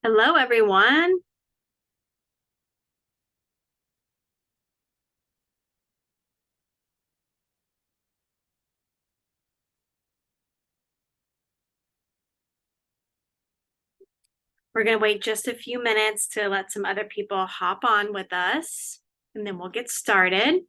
Hello, everyone. We're going to wait just a few minutes to let some other people hop on with us, and then we'll get started.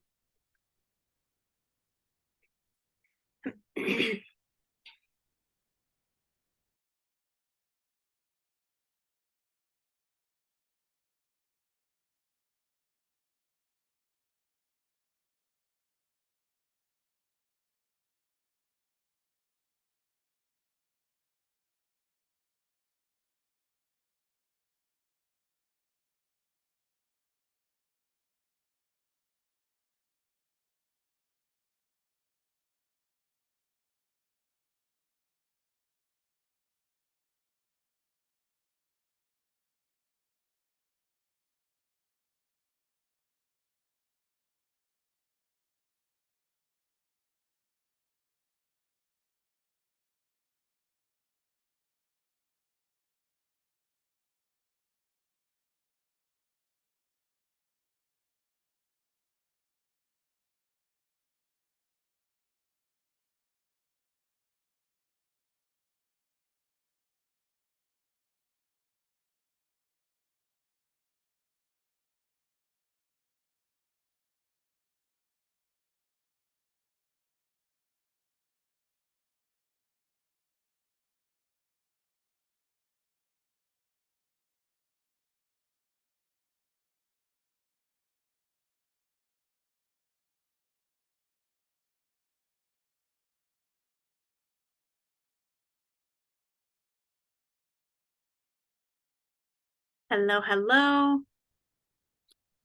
Hello, hello.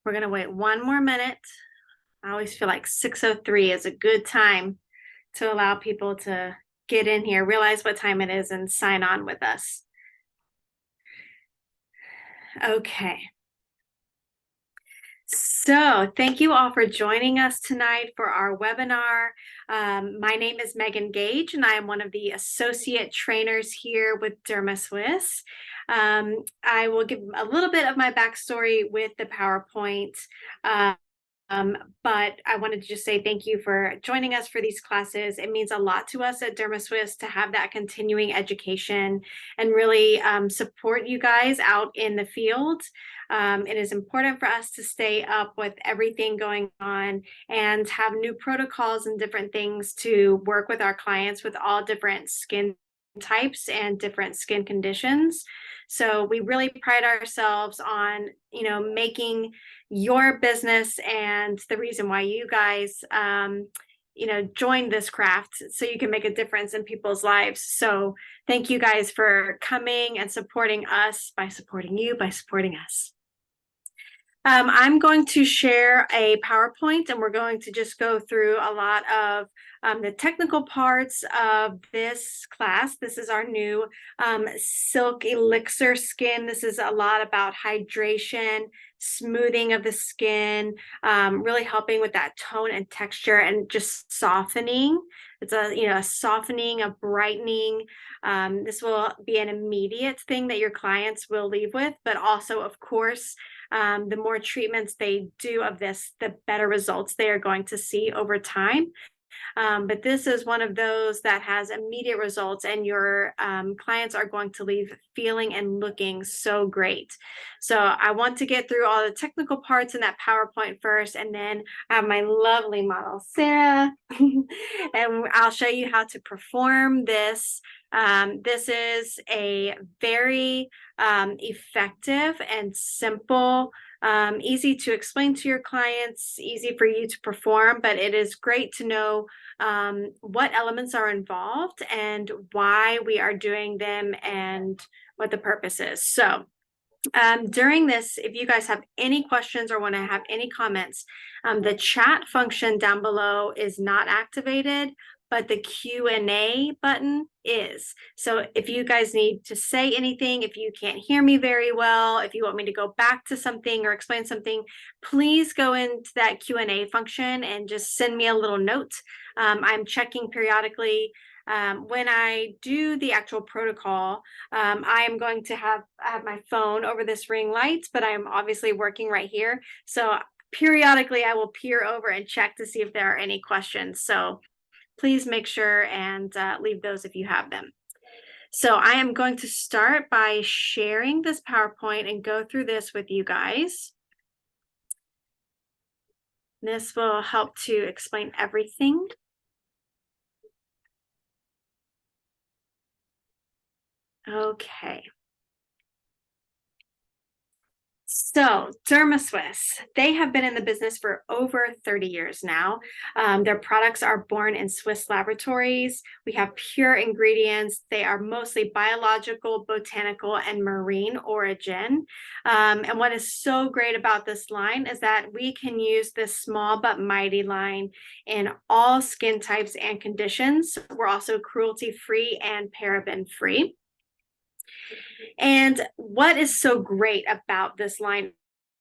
We're going to wait one more minute. I always feel like 6:03 is a good time to allow people to get in here, realize what time it is, and sign on with us. Okay. So, thank you all for joining us tonight for our webinar. My name is Megan Gage, and I am one of the associate trainers here with DermaSwiss. I will give a little bit of my backstory with the PowerPoint. But I wanted to just say thank you for joining us for these classes. It means a lot to us at DermaSwiss to have that continuing education and really support you guys out in the field. It is important for us to stay up with everything going on and have new protocols and different things to work with our clients with all different skin types and different skin conditions. So we really pride ourselves on, making your business and the reason why you guys, join this craft so you can make a difference in people's lives. So thank you guys for coming and supporting us by supporting you, by supporting us. I'm going to share a PowerPoint and we're going to just go through a lot of the technical parts of this class. This is our new Silk ELIXIR skin. This is a lot about hydration, smoothing of the skin, really helping with that tone and texture and just softening. It's a softening, a brightening. This will be an immediate thing that your clients will leave with, but also, of course, the more treatments they do of this, the better results they are going to see over time. But this is one of those that has immediate results, and your clients are going to leave feeling and looking so great. So I want to get through all the technical parts in that PowerPoint first, and then I have my lovely model, Sarah, and I'll show you how to perform this. This is a very effective and simple, easy to explain to your clients, easy for you to perform, but it is great to know what elements are involved and why we are doing them and what the purpose is. So during this, if you guys have any questions or want to have any comments, the chat function down below is not activated, but the Q&A button is. So if you guys need to say anything, if you can't hear me very well, if you want me to go back to something or explain something, please go into that Q&A function and just send me a little note. I'm checking periodically. When I do the actual protocol, I am going to have my phone over this ring light, but I'm obviously working right here. So periodically I will peer over and check to see if there are any questions. So please make sure and leave those if you have them. So I am going to start by sharing this PowerPoint and go through this with you guys. This will help to explain everything. Okay. So DermaSwiss, they have been in the business for over 30 years now. Their products are born in Swiss laboratories. We have pure ingredients. They are mostly biological, botanical, and marine origin. And what is so great about this line is that we can use this small but mighty line in all skin types and conditions. We're also cruelty-free and paraben-free. And what is so great about this line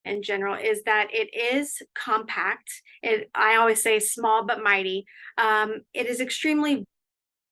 in general is that it is compact. I always say small but mighty. It is extremely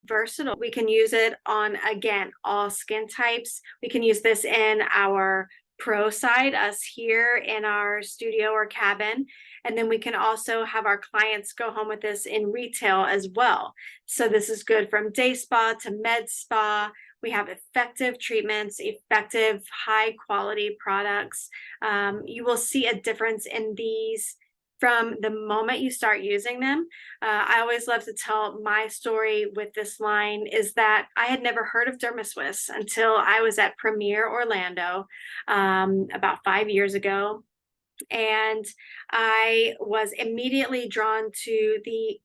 versatile. We can use it on, again, all skin types. We can use this in our pro side, us here in our studio or cabin. And then we can also have our clients go home with this in retail as well. So this is good from day spa to med spa. We have effective treatments, effective high quality products. You will see a difference in these from the moment you start using them. I always love to tell my story with this line is that I had never heard of DermaSwiss until I was at Premier Orlando about 5 years ago. And I was immediately drawn to the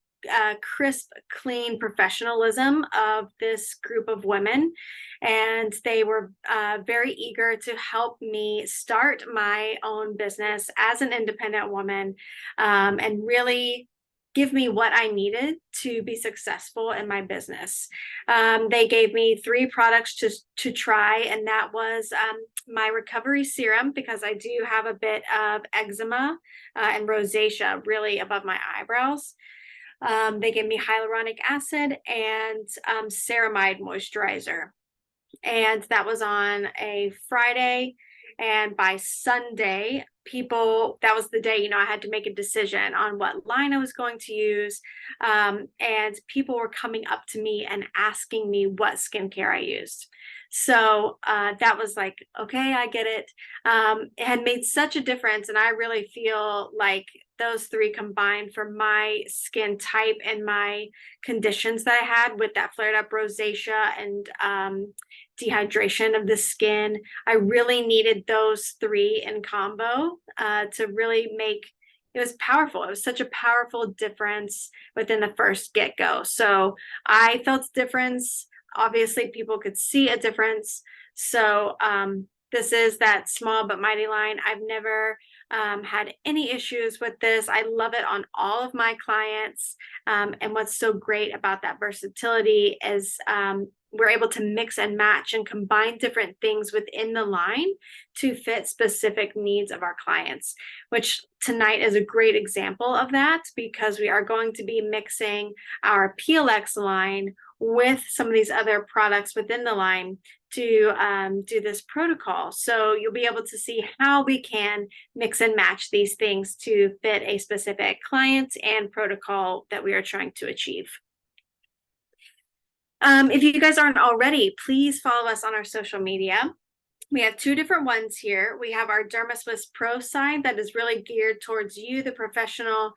crisp, clean professionalism of this group of women. And they were very eager to help me start my own business as an independent woman and really give me what I needed to be successful in my business. They gave me 3 products to try, and that was my recovery serum, because I do have a bit of eczema and rosacea really above my eyebrows. They gave me hyaluronic acid and ceramide moisturizer. And that was on a Friday. And by Sunday, that was the day, I had to make a decision on what line I was going to use. And people were coming up to me and asking me what skincare I used. So that was like, okay, I get it. It had made such a difference. And I really feel like those 3 combined for my skin type and my conditions that I had with that flared up rosacea and dehydration of the skin. I really needed those 3 in combo to really make it was powerful. It was such a powerful difference within the first get-go. So I felt a difference. Obviously, people could see a difference. So this is that small but mighty line. I've never had any issues with this. I love it on all of my clients. And what's so great about that versatility is we're able to mix and match and combine different things within the line to fit specific needs of our clients, which tonight is a great example of that, because we are going to be mixing our PLX line with some of these other products within the line to do this protocol. So you'll be able to see how we can mix and match these things to fit a specific client and protocol that we are trying to achieve. If you guys aren't already, please follow us on our social media. We have 2 different ones here. We have our DermaSwiss Pro side that is really geared towards you, the professional.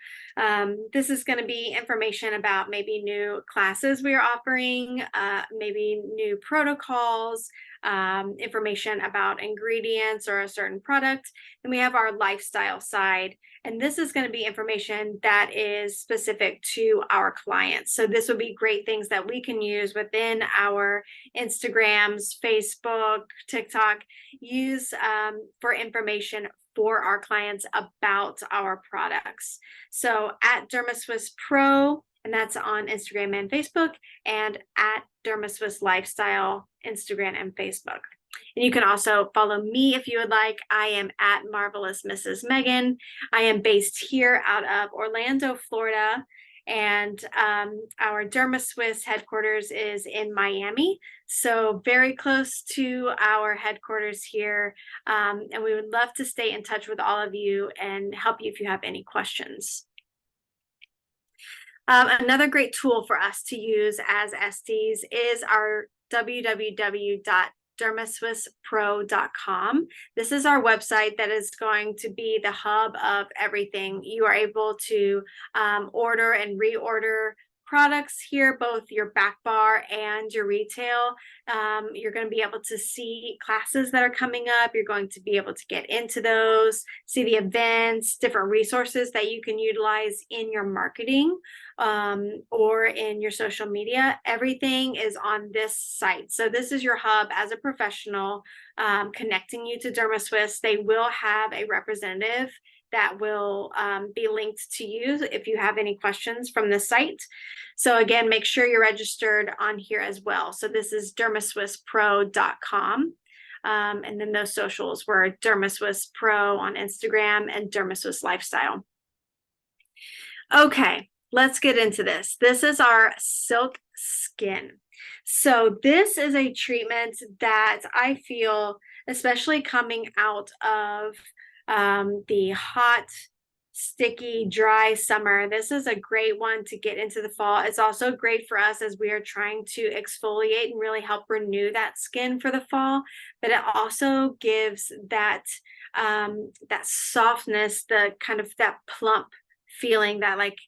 This is going to be information about maybe new classes we are offering, maybe new protocols, information about ingredients or a certain product. And we have our lifestyle side. And this is going to be information that is specific to our clients. So this would be great things that we can use within our Instagrams, Facebook, TikTok, use for information for our clients about our products. So at DermaSwiss Pro and that's on Instagram and Facebook, and at DermaSwiss Lifestyle, Instagram and Facebook. And you can also follow me if you would like. I am at Marvelous Mrs. Megan. I am based here out of Orlando, Florida, and our DermaSwiss headquarters is in Miami, so very close to our headquarters here. And we would love to stay in touch with all of you and help you if you have any questions. Another great tool for us to use as SDs is our www.dermaswisspro.com. This is our website that is going to be the hub of everything. You are able to order and reorder products here, both your back bar and your retail. You're going to be able to see classes that are coming up. You're going to be able to get into those, see the events, different resources that you can utilize in your marketing or in your social media. Everything is on this site. So this is your hub as a professional, connecting you to DermaSwiss. They will have a representative that will be linked to you if you have any questions from the site. So again, make sure you're registered on here as well. So this is dermaswisspro.com. And then those socials were DermaSwiss Pro on Instagram and DermaSwiss Lifestyle. Okay, let's get into this. This is our Silk Skin. So this is a treatment that I feel, especially coming out of the hot, sticky, dry summer, this is a great one to get into the fall. It's also great for us as we are trying to exfoliate and really help renew that skin for the fall, but it also gives that that softness, the kind of that plump feeling, that like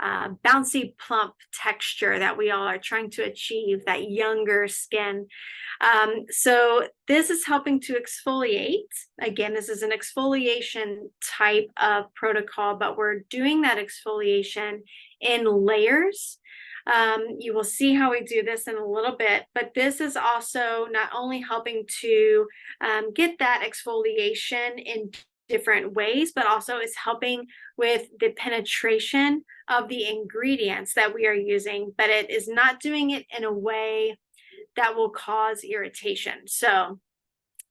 bouncy plump texture that we all are trying to achieve, that younger skin. So this is helping to exfoliate. Again, this is an exfoliation type of protocol, but we're doing that exfoliation in layers. You will see how we do this in a little bit, but this is also not only helping to get that exfoliation in different ways, but also is helping with the penetration of the ingredients that we are using, but it is not doing it in a way that will cause irritation. So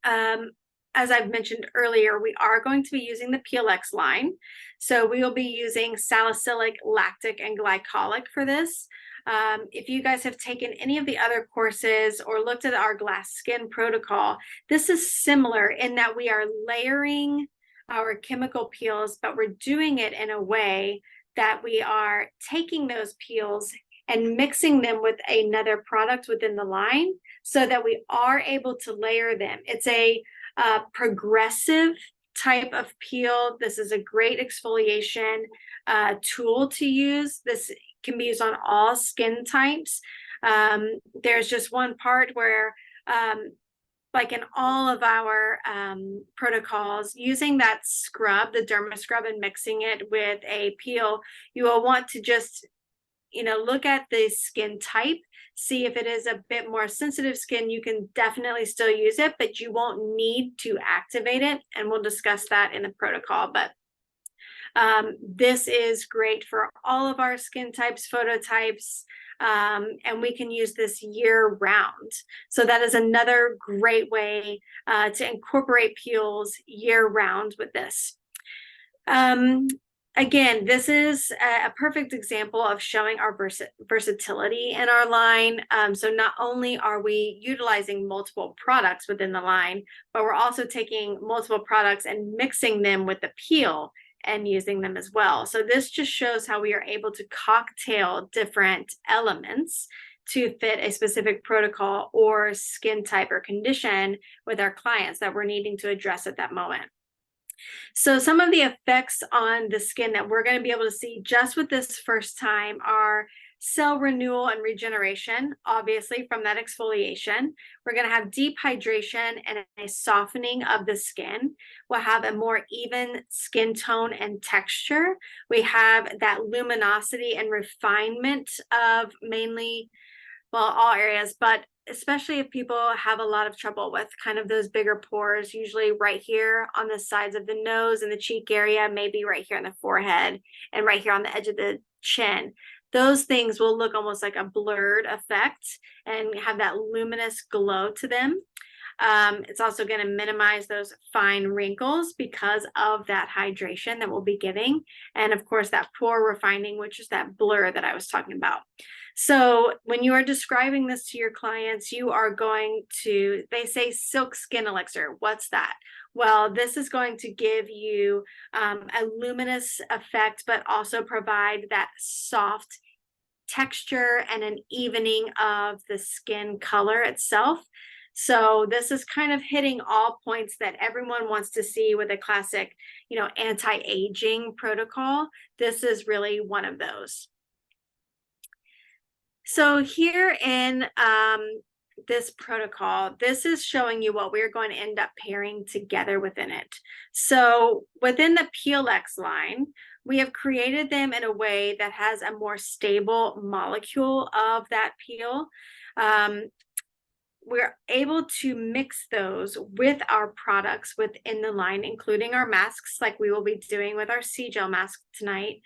as I've mentioned earlier, we are going to be using the PLX line. So we will be using salicylic, lactic, and glycolic for this. If you guys have taken any of the other courses or looked at our glass skin protocol, this is similar in that we are layering our chemical peels, but we're doing it in a way that we are taking those peels and mixing them with another product within the line so that we are able to layer them. It's a progressive type of peel. This is a great exfoliation tool to use. This can be used on all skin types. There's just one part where like in all of our protocols, using that scrub, the derma scrub, and mixing it with a peel, you will want to just, look at the skin type, see if it is a bit more sensitive skin. You can definitely still use it, but you won't need to activate it. And we'll discuss that in the protocol. But this is great for all of our skin types, phototypes. And we can use this year round. So that is another great way to incorporate peels year round with this. Again, this is a perfect example of showing our versatility in our line. So not only are we utilizing multiple products within the line, but we're also taking multiple products and mixing them with the peel and using them as well. So this just shows how we are able to cocktail different elements to fit a specific protocol or skin type or condition with our clients that we're needing to address at that moment. So some of the effects on the skin that we're going to be able to see just with this first time are cell renewal and regeneration, obviously from that exfoliation. We're going to have deep hydration and a softening of the skin. We'll have a more even skin tone and texture. We have that luminosity and refinement of mainly, well, all areas, but especially if people have a lot of trouble with kind of those bigger pores, usually right here on the sides of the nose and the cheek area, maybe right here on the forehead and right here on the edge of the chin. those things will look almost like a blurred effect and have that luminous glow to them. It's also going to minimize those fine wrinkles because of that hydration that we'll be giving. And of course, that pore refining, which is that blur that I was talking about. So when you are describing this to your clients, you are going to, they say silk skin elixir. What's that? Well, this is going to give you a luminous effect, but also provide that soft texture and an evening of the skin color itself. So this is kind of hitting all points that everyone wants to see with a classic, anti-aging protocol. This is really one of those. So here in this protocol, this is showing you what we're going to end up pairing together within it. So within the PLX line, we have created them in a way that has a more stable molecule of that peel. We're able to mix those with our products within the line, including our masks, like we will be doing with our C-Gel mask tonight,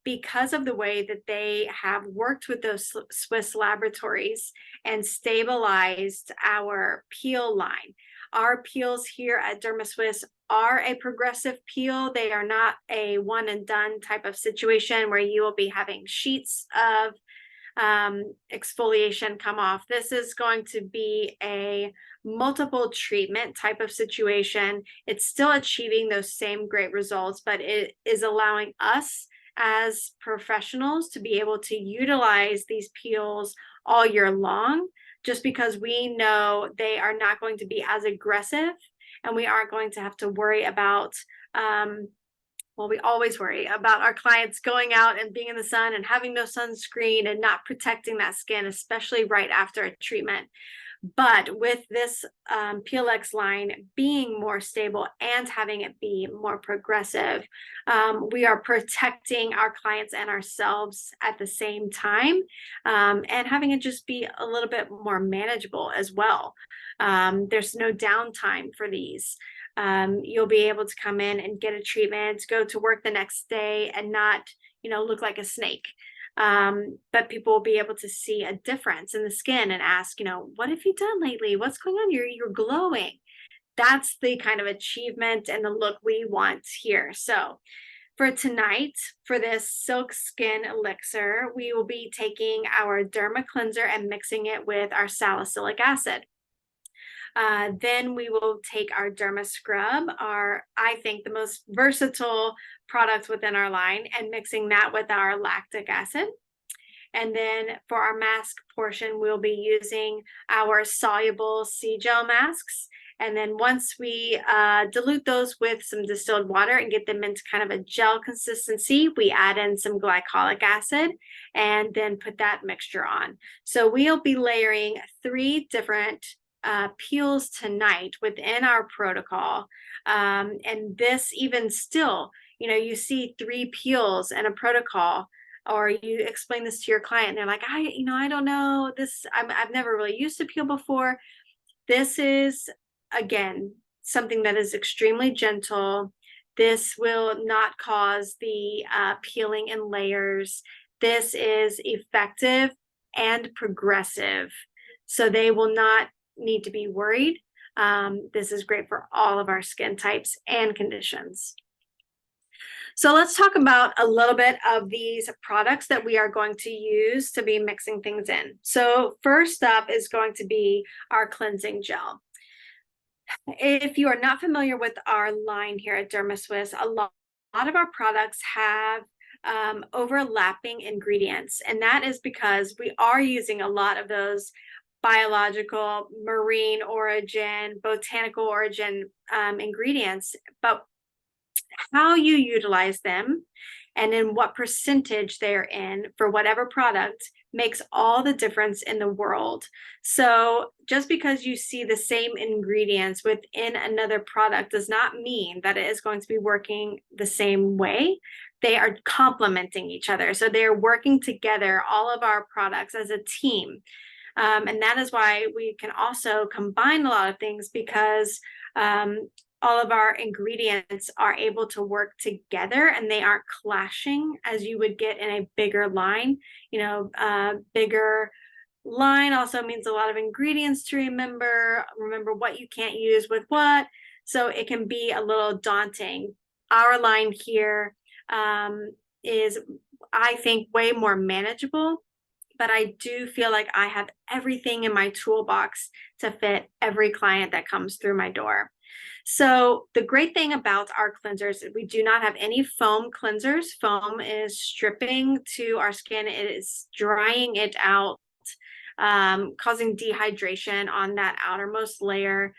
because of the way that they have worked with those Swiss laboratories and stabilized our peel line. Our peels here at DermaSwiss are a progressive peel. They are not a one and done type of situation where you will be having sheets of exfoliation come off. This is going to be a multiple treatment type of situation. It's still achieving those same great results, but it is allowing us as professionals to be able to utilize these peels all year long, just because we know they are not going to be as aggressive, and we aren't going to have to worry about we always worry about our clients going out and being in the sun and having no sunscreen and not protecting that skin, especially right after a treatment. But with this PLX line being more stable and having it be more progressive, we are protecting our clients and ourselves at the same time, and having it just be a little bit more manageable as well. There's no downtime for these. You'll be able to come in and get a treatment, go to work the next day and not, look like a snake. But people will be able to see a difference in the skin and ask, what have you done lately? What's going on? You're glowing. That's the kind of achievement and the look we want here. So for tonight, for this silk skin elixir, we will be taking our derma cleanser and mixing it with our salicylic acid. Then we will take our derma scrub, I think the most versatile product within our line, and mixing that with our lactic acid. And then for our mask portion, we'll be using our soluble C-Gel masks. And then once we dilute those with some distilled water and get them into kind of a gel consistency, we add in some glycolic acid and then put that mixture on. So we'll be layering 3 different peels tonight within our protocol. And this, even still, you see 3 peels in a protocol, or you explain this to your client and they're like, I don't know this, I've never really used a peel before. This is, again, something that is extremely gentle. This will not cause the peeling in layers. This is effective and progressive, so they will not need to be worried. This is great for all of our skin types and conditions. So let's talk about a little bit of these products that we are going to use to be mixing things in. So first up is going to be our cleansing gel. If you are not familiar with our line here at DermaSwiss, a lot of our products have overlapping ingredients, and that is because we are using a lot of those biological, marine origin, botanical origin ingredients, but how you utilize them and in what percentage they're in for whatever product makes all the difference in the world. So just because you see the same ingredients within another product does not mean that it is going to be working the same way. They are complementing each other. So they're working together, all of our products as a team. And that is why we can also combine a lot of things, because all of our ingredients are able to work together and they aren't clashing as you would get in a bigger line. Bigger line also means a lot of ingredients to remember what you can't use with what. So it can be a little daunting. Our line here is, I think, way more manageable, but I do feel like I have everything in my toolbox to fit every client that comes through my door. So the great thing about our cleansers, we do not have any foam cleansers. Foam is stripping to our skin. It is drying it out, causing dehydration on that outermost layer.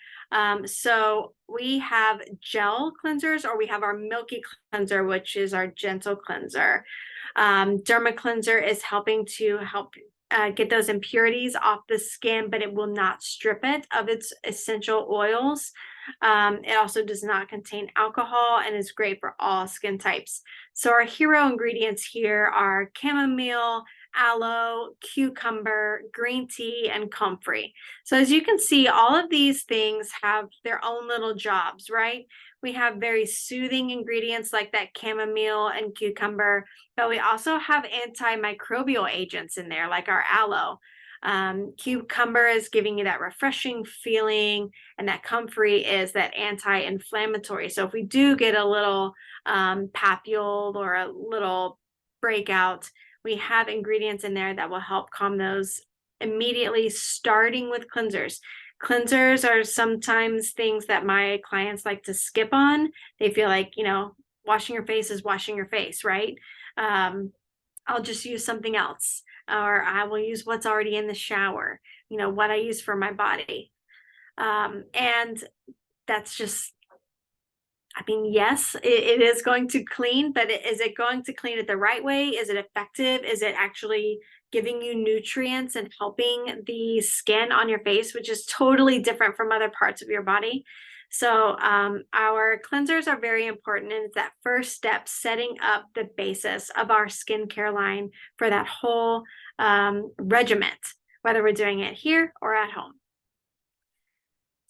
So we have gel cleansers, or we have our milky cleanser, which is our gentle cleanser. Derma cleanser is helping to get those impurities off the skin, but it will not strip it of its essential oils. It also does not contain alcohol and is great for all skin types. So our hero ingredients here are chamomile, aloe, cucumber, green tea, and comfrey. So as you can see, all of these things have their own little jobs, right? We have very soothing ingredients like that chamomile and cucumber, but we also have antimicrobial agents in there, like our aloe. Cucumber is giving you that refreshing feeling, and that comfrey is that anti-inflammatory. So if we do get a little papule or a little breakout, we have ingredients in there that will help calm those immediately, starting with cleansers. Cleansers are sometimes things that my clients like to skip on. They feel like, washing your face is washing your face, right? I'll just use something else, or I will use what's already in the shower, what I use for my body. And that's just, yes, it is going to clean, but is it going to clean it the right way? Is it effective? Is it actually giving you nutrients and helping the skin on your face, which is totally different from other parts of your body? So our cleansers are very important, and it's that first step, setting up the basis of our skincare line for that whole regiment, whether we're doing it here or at home.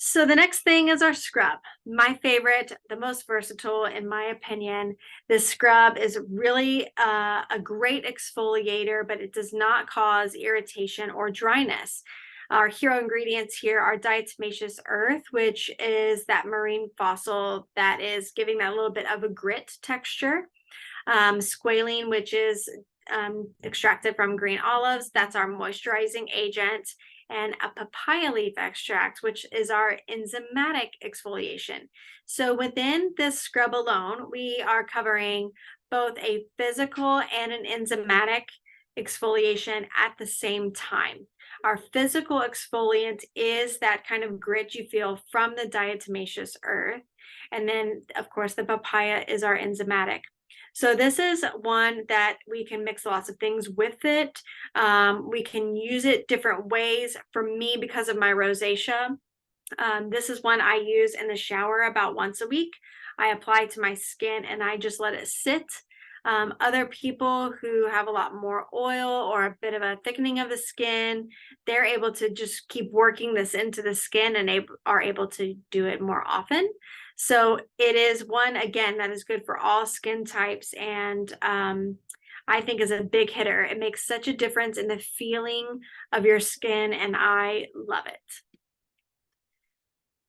So the next thing is our scrub. My favorite, the most versatile in my opinion. This scrub is really a great exfoliator, but it does not cause irritation or dryness. Our hero ingredients here are diatomaceous earth, which is that marine fossil that is giving that little bit of a grit texture. Squalene, which is extracted from green olives, that's our moisturizing agent. And a papaya leaf extract, which is our enzymatic exfoliation. So within this scrub alone, we are covering both a physical and an enzymatic exfoliation at the same time. Our physical exfoliant is that kind of grit you feel from the diatomaceous earth. And then, of course, the papaya is our enzymatic. So this is one that we can mix lots of things with it. We can use it different ways. For me, because of my rosacea, this is one I use in the shower about once a week. I apply to my skin and I just let it sit. Other people who have a lot more oil or a bit of a thickening of the skin, they're able to just keep working this into the skin and are able to do it more often. So it is one, again, that is good for all skin types, and I think is a big hitter. It makes such a difference in the feeling of your skin, and I love it.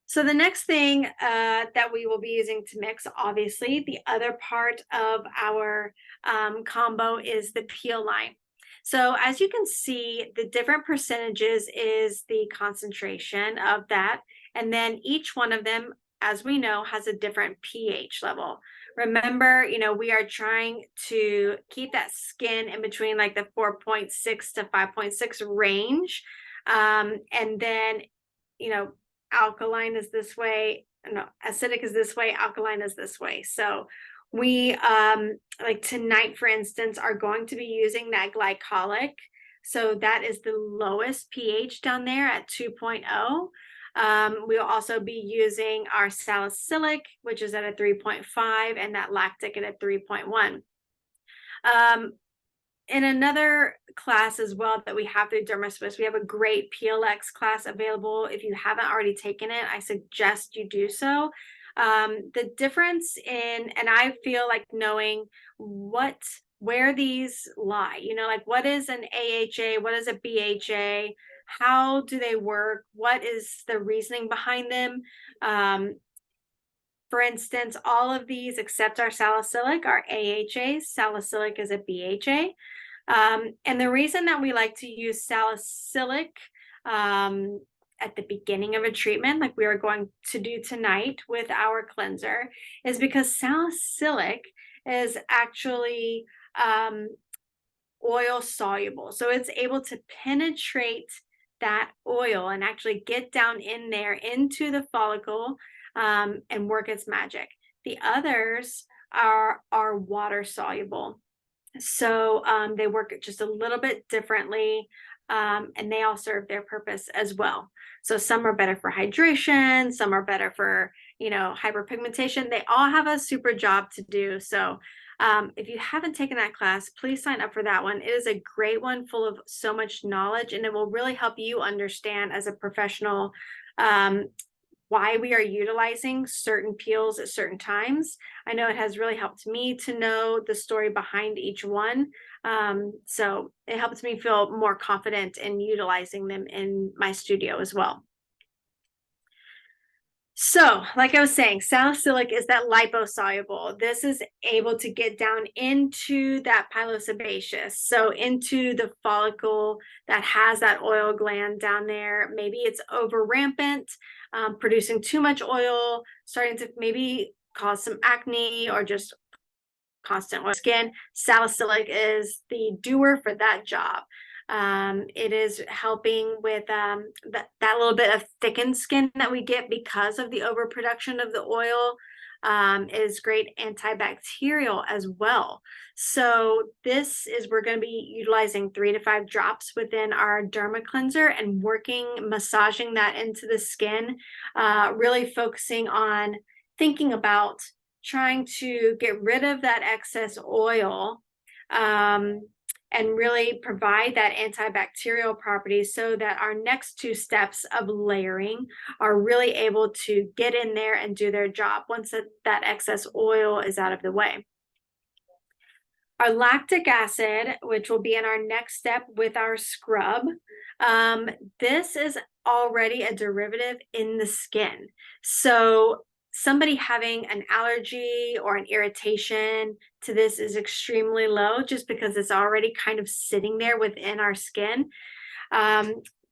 So the next thing that we will be using to mix, obviously, the other part of our combo is the peel line. So as you can see, the different percentages is the concentration of that. And then each one of them, as we know, has a different pH level. Remember, we are trying to keep that skin in between like the 4.6 to 5.6 range. And then, alkaline is this way, no, acidic is this way, alkaline is this way. So we, like tonight, for instance, are going to be using that glycolic. So that is the lowest pH down there at 2.0. We'll also be using our salicylic, which is at a 3.5, and that lactic at a 3.1. In another class as well that we have through DermaSwiss, we have a great PLX class available. If you haven't already taken it, I suggest you do so. The difference in, and I feel like knowing where these lie, like what is an AHA, what is a BHA, how do they work, what is the reasoning behind them. For instance, all of these except our salicylic are AHAs. Salicylic is a BHA. And the reason that we like to use salicylic at the beginning of a treatment, like we are going to do tonight with our cleanser, is because salicylic is actually oil soluble. So it's able to penetrate that oil and actually get down in there into the follicle and work its magic. The others are water soluble. So they work just a little bit differently, and they all serve their purpose as well. So some are better for hydration, some are better for, hyperpigmentation. They all have a super job to do. So if you haven't taken that class, please sign up for that one. It is a great one full of so much knowledge, and it will really help you understand as a professional why we are utilizing certain peels at certain times. I know it has really helped me to know the story behind each one. So it helps me feel more confident in utilizing them in my studio as well. So, like I was saying, salicylic is that liposoluble. This is able to get down into that pilosebaceous, so into the follicle that has that oil gland down there. Maybe it's over rampant, producing too much oil, starting to maybe cause some acne or just constant oil skin. Salicylic is the doer for that job. It is helping with that little bit of thickened skin that we get because of the overproduction of the oil. It is great antibacterial as well. So this is, we're going to be utilizing 3 to 5 drops within our derma cleanser and massaging that into the skin, really focusing on thinking about trying to get rid of that excess oil, and really provide that antibacterial property so that our next 2 steps of layering are really able to get in there and do their job once that excess oil is out of the way. Our lactic acid, which will be in our next step with our scrub, this is already a derivative in the skin. So somebody having an allergy or an irritation to this is extremely low, just because it's already kind of sitting there within our skin.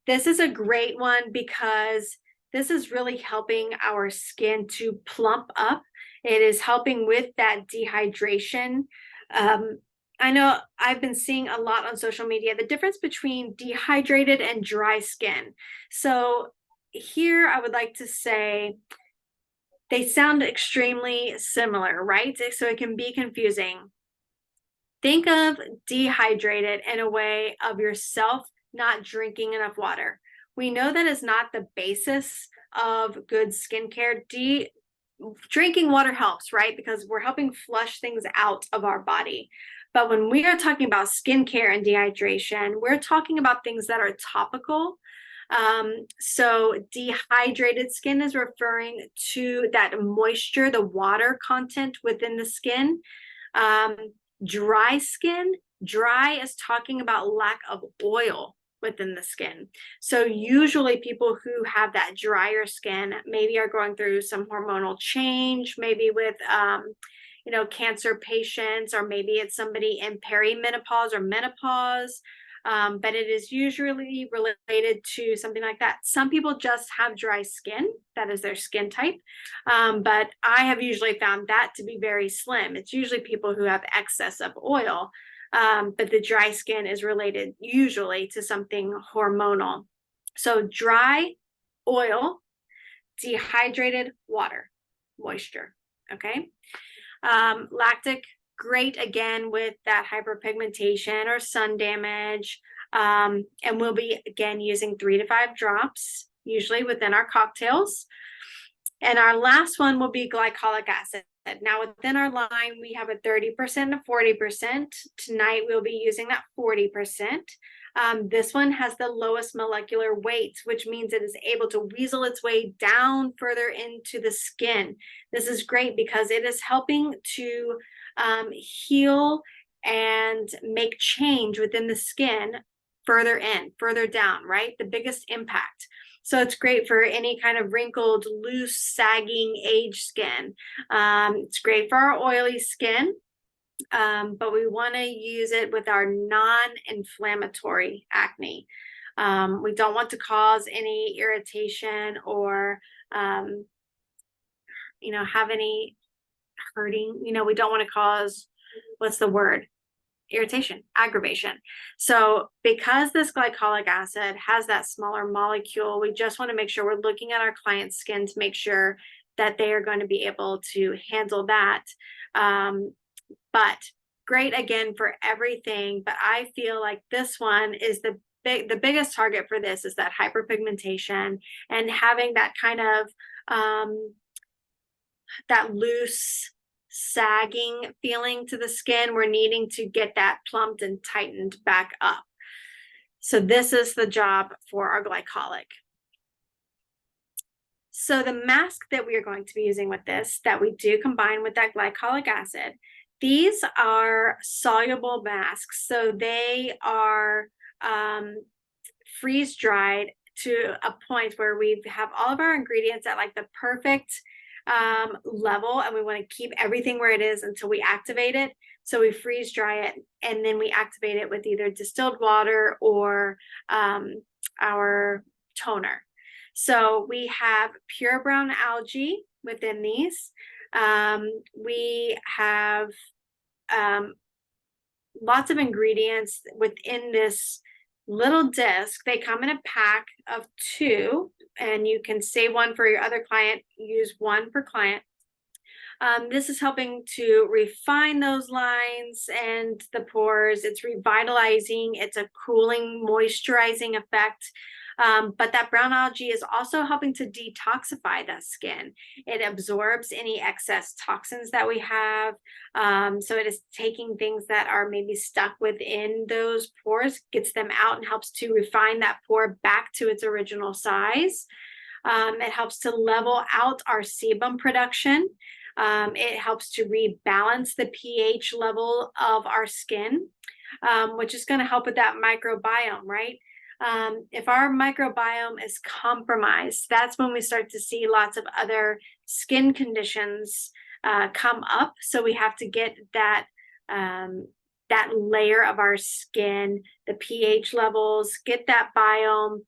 This is a great one because this is really helping our skin to plump up. It is helping with that dehydration. I know I've been seeing a lot on social media, the difference between dehydrated and dry skin. So here I would like to say, they sound extremely similar, right? So it can be confusing. Think of dehydrated in a way of yourself not drinking enough water. We know that is not the basis of good skincare. Drinking water helps, right? Because we're helping flush things out of our body. But when we are talking about skincare and dehydration, we're talking about things that are topical. So dehydrated skin is referring to that moisture, the water content within the skin. Dry skin, dry is talking about lack of oil within the skin. So usually people who have that drier skin maybe are going through some hormonal change, maybe with cancer patients, or maybe it's somebody in perimenopause or menopause. But it is usually related to something like that. Some people just have dry skin, that is their skin type. But I have usually found that to be very slim. It's usually people who have excess of oil. But the dry skin is related usually to something hormonal. So dry, oil, dehydrated, water, moisture. Okay. Lactic, great again with that hyperpigmentation or sun damage. And we'll be again using 3 to 5 drops, usually within our cocktails. And our last one will be glycolic acid. Now within our line, we have a 30% to 40%. Tonight we'll be using that 40%. This one has the lowest molecular weight, which means it is able to weasel its way down further into the skin. This is great because it is helping to heal and make change within the skin further in, further down, right? The biggest impact. So it's great for any kind of wrinkled, loose, sagging, aged skin. It's great for our oily skin. But we want to use it with our non-inflammatory acne. We don't want to cause any irritation or, have any hurting. We don't want to cause, what's the word? Irritation, aggravation. So because this glycolic acid has that smaller molecule, we just want to make sure we're looking at our client's skin to make sure that they are going to be able to handle that. But great again for everything. But I feel like this one is the biggest target for this is that hyperpigmentation and having that kind of that loose, sagging feeling to the skin. We're needing to get that plumped and tightened back up. So this is the job for our glycolic. So the mask that we are going to be using with this, that we do combine with that glycolic acid, these are soluble masks. So they are freeze dried to a point where we have all of our ingredients at like the perfect level, and we want to keep everything where it is until we activate it. So we freeze dry it and then we activate it with either distilled water or our toner. So we have pure brown algae within these. We have lots of ingredients within this little disc. They come in a pack of 2, and you can save one for your other client, use one per client. This is helping to refine those lines and the pores. It's revitalizing. It's a cooling, moisturizing effect. But that brown algae is also helping to detoxify the skin. It absorbs any excess toxins that we have. So it is taking things that are maybe stuck within those pores, gets them out, and helps to refine that pore back to its original size. It helps to level out our sebum production. It helps to rebalance the pH level of our skin, which is going to help with that microbiome, right? If our microbiome is compromised, that's when we start to see lots of other skin conditions come up. So we have to get that layer of our skin, the pH levels, get that biome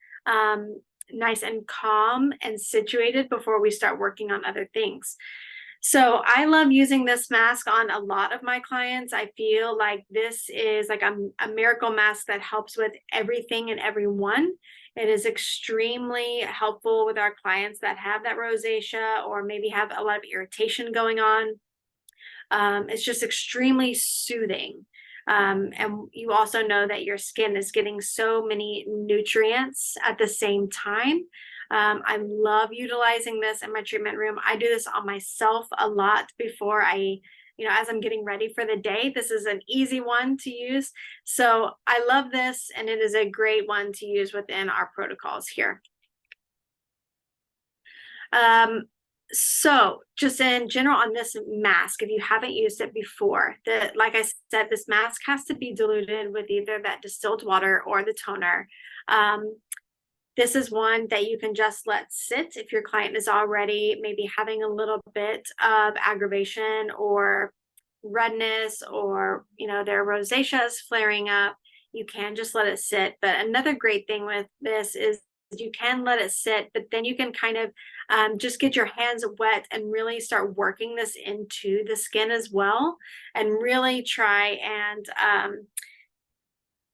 nice and calm and situated before we start working on other things. So I love using this mask on a lot of my clients. I feel like this is like a miracle mask that helps with everything and everyone. It is extremely helpful with our clients that have that rosacea or maybe have a lot of irritation going on. It's just extremely soothing. And you also know that your skin is getting so many nutrients at the same time. I love utilizing this in my treatment room. I do this on myself a lot before as I'm getting ready for the day. This is an easy one to use. So I love this, and it is a great one to use within our protocols here. So just in general on this mask, if you haven't used it before, like I said, this mask has to be diluted with either that distilled water or the toner. This is one that you can just let sit if your client is already maybe having a little bit of aggravation or redness, or their rosacea is flaring up. You can just let it sit. But another great thing with this is you can let it sit, but then you can kind of just get your hands wet and really start working this into the skin as well, and really try and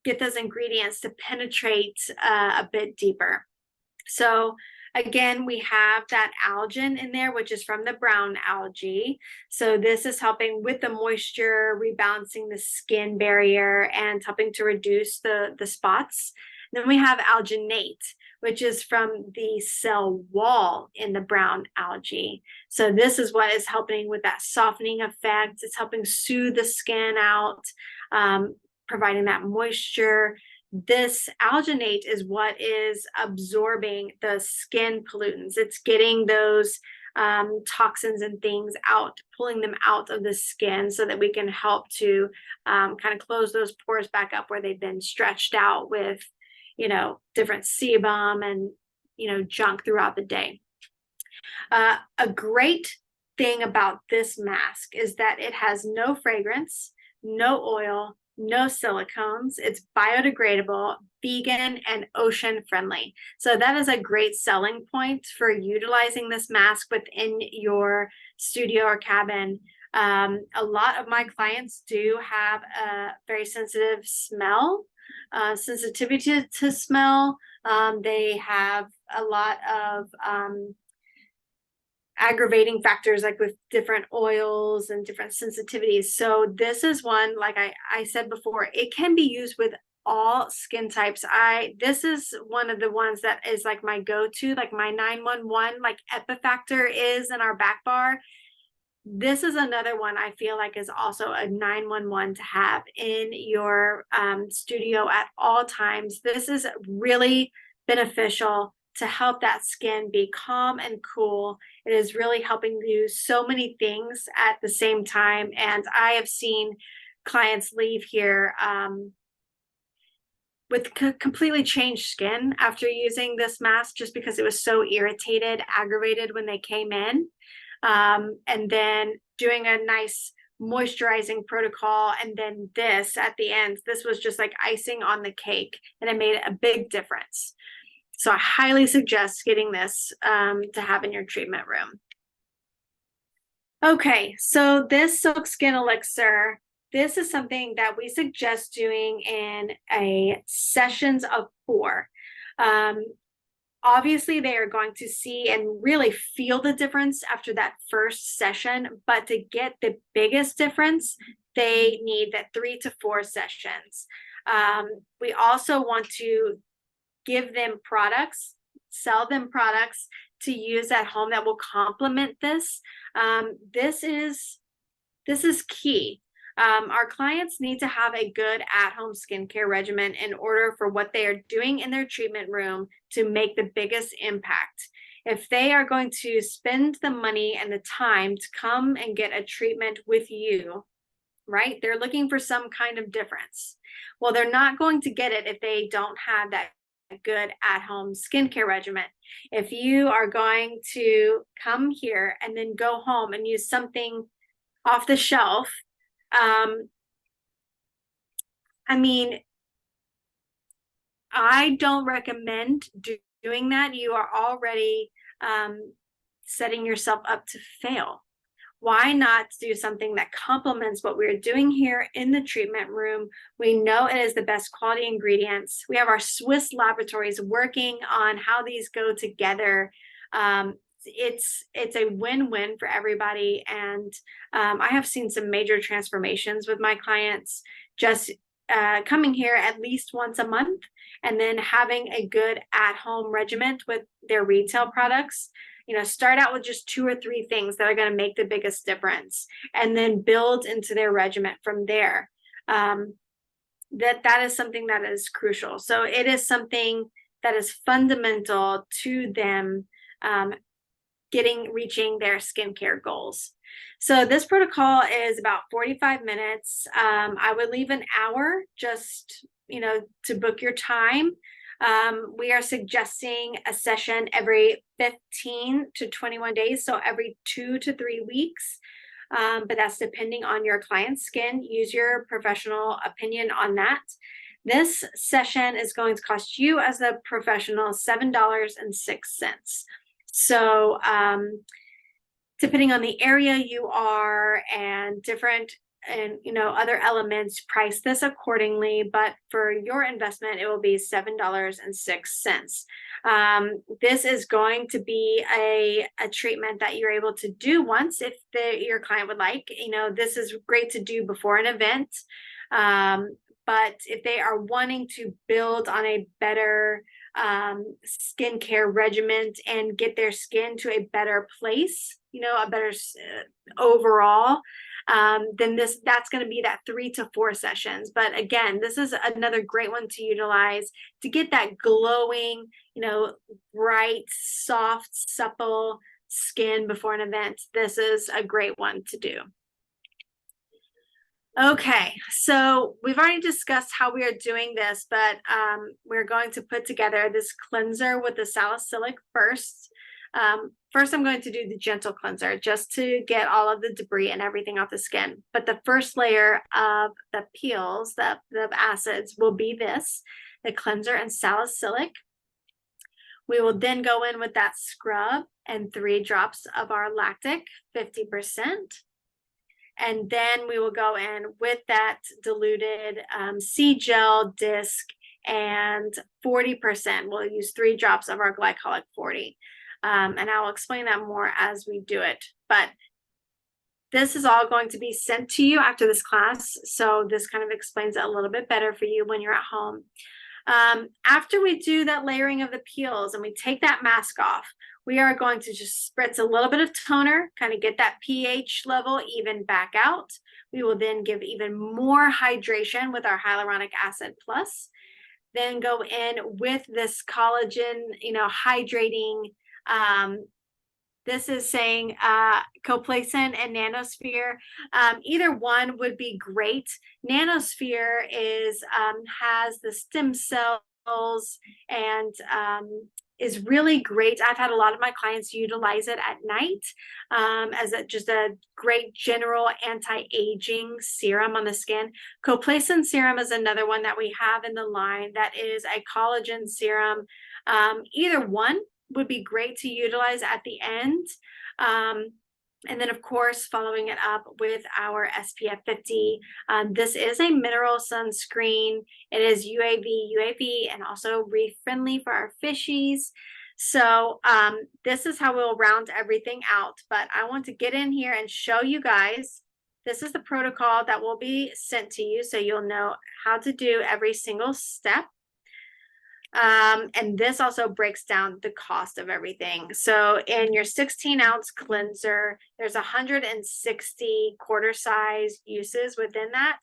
get those ingredients to penetrate a bit deeper. So again, we have that algin in there, which is from the brown algae. So this is helping with the moisture, rebalancing the skin barrier, and helping to reduce the spots. Then we have alginate, which is from the cell wall in the brown algae. So this is what is helping with that softening effect. It's helping soothe the skin out, providing that moisture, this alginate is what is absorbing the skin pollutants. It's getting those toxins and things out, pulling them out of the skin so that we can help to kind of close those pores back up where they've been stretched out with, different sebum and, junk throughout the day. A great thing about this mask is that it has no fragrance, no oil, no silicones. It's biodegradable, vegan, and ocean friendly. So that is a great selling point for utilizing this mask within your studio or cabin. A lot of my clients do have a very sensitive smell, sensitivity to smell. They have a lot of aggravating factors, like with different oils and different sensitivities. So this is one, like I said before, it can be used with all skin types. This is one of the ones that is like my go-to, like my 911, like Epifactor is in our back bar. This is another one I feel like is also a 911 to have in your studio at all times. This is really beneficial to help that skin be calm and cool. It is really helping do so many things at the same time. And I have seen clients leave here with completely changed skin after using this mask, just because it was so irritated, aggravated when they came in. And then doing a nice moisturizing protocol, and then this at the end, this was just like icing on the cake, and it made a big difference. So I highly suggest getting this to have in your treatment room. Okay, so this Silk Skin Elixir, this is something that we suggest doing in a sessions of 4. Obviously, they are going to see and really feel the difference after that first session, but to get the biggest difference, they need that 3 to 4 sessions. We also want to give them products, sell them products to use at home that will complement this. This is key. Our clients need to have a good at-home skincare regimen in order for what they are doing in their treatment room to make the biggest impact. If they are going to spend the money and the time to come and get a treatment with you, right? They're looking for some kind of difference. Well, they're not going to get it if they don't have that good at-home skincare regimen. If you are going to come here and then go home and use something off the shelf, I mean, I don't recommend doing that. You are already setting yourself up to fail. Why not do something that complements what we're doing here in the treatment room? We know it is the best quality ingredients. We have our Swiss laboratories working on how these go together. It's a win-win for everybody. And I have seen some major transformations with my clients just coming here at least once a month and then having a good at-home regimen with their retail products. Start out with just 2 or 3 things that are going to make the biggest difference, and then build into their regimen from there. That is something that is crucial. So it is something that is fundamental to them reaching their skincare goals. So this protocol is about 45 minutes. I would leave an hour just, to book your time. We are suggesting a session every 15 to 21 days, so every 2 to 3 weeks. But that's depending on your client's skin. Use your professional opinion on that. This session is going to cost you as a professional $7.06. So depending on the area you are and different other elements, price this accordingly, but for your investment, it will be $7.06. This is going to be a treatment that you're able to do once if your client would like. This is great to do before an event, but if they are wanting to build on a better skincare regimen and get their skin to a better place, a better overall, then that's going to be that 3 to 4 sessions. But again, this is another great one to utilize to get that glowing, bright, soft, supple skin before an event. This is a great one to do. Okay, so we've already discussed how we are doing this, but we're going to put together this cleanser with the salicylic first. First, I'm going to do the gentle cleanser just to get all of the debris and everything off the skin. But the first layer of the peels, the acids, will be the cleanser and salicylic. We will then go in with that scrub and 3 drops of our lactic, 50%. And then we will go in with that diluted sea gel disc and 40%. We'll use 3 drops of our glycolic 40. And I'll explain that more as we do it. But this is all going to be sent to you after this class. So this kind of explains it a little bit better for you when you're at home. After we do that layering of the peels and we take that mask off, we are going to just spritz a little bit of toner, kind of get that pH level even back out. We will then give even more hydration with our hyaluronic acid plus. Then go in with this collagen, hydrating. This is saying Coplacin and Nanosphere. Either one would be great. Nanosphere has the stem cells and is really great. I've had a lot of my clients utilize it at night as just a great general anti-aging serum on the skin. Coplacin serum is another one that we have in the line that is a collagen serum. Either one would be great to utilize at the end. And then, of course, following it up with our SPF 50. This is a mineral sunscreen. It is UAV, and also reef friendly for our fishies. So this is how we'll round everything out. But I want to get in here and show you guys. This is the protocol that will be sent to you, so you'll know how to do every single step. And this also breaks down the cost of everything. So in your 16-ounce cleanser, there's 160 quarter size uses within that.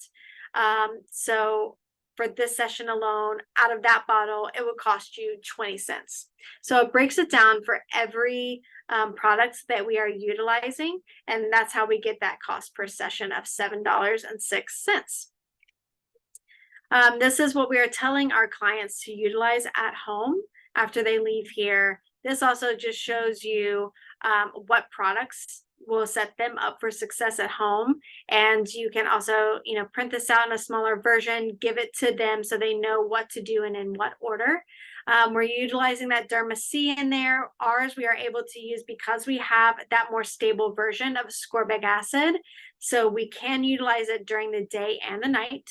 So for this session alone, out of that bottle, it would cost you 20 cents. So it breaks it down for every product that we are utilizing. And that's how we get that cost per session of $7.06. This is what we are telling our clients to utilize at home after they leave here. This also just shows you what products will set them up for success at home. And you can also, print this out in a smaller version, give it to them so they know what to do and in what order. We're utilizing that Derma C in there. Ours we are able to use because we have that more stable version of ascorbic acid. So we can utilize it during the day and the night.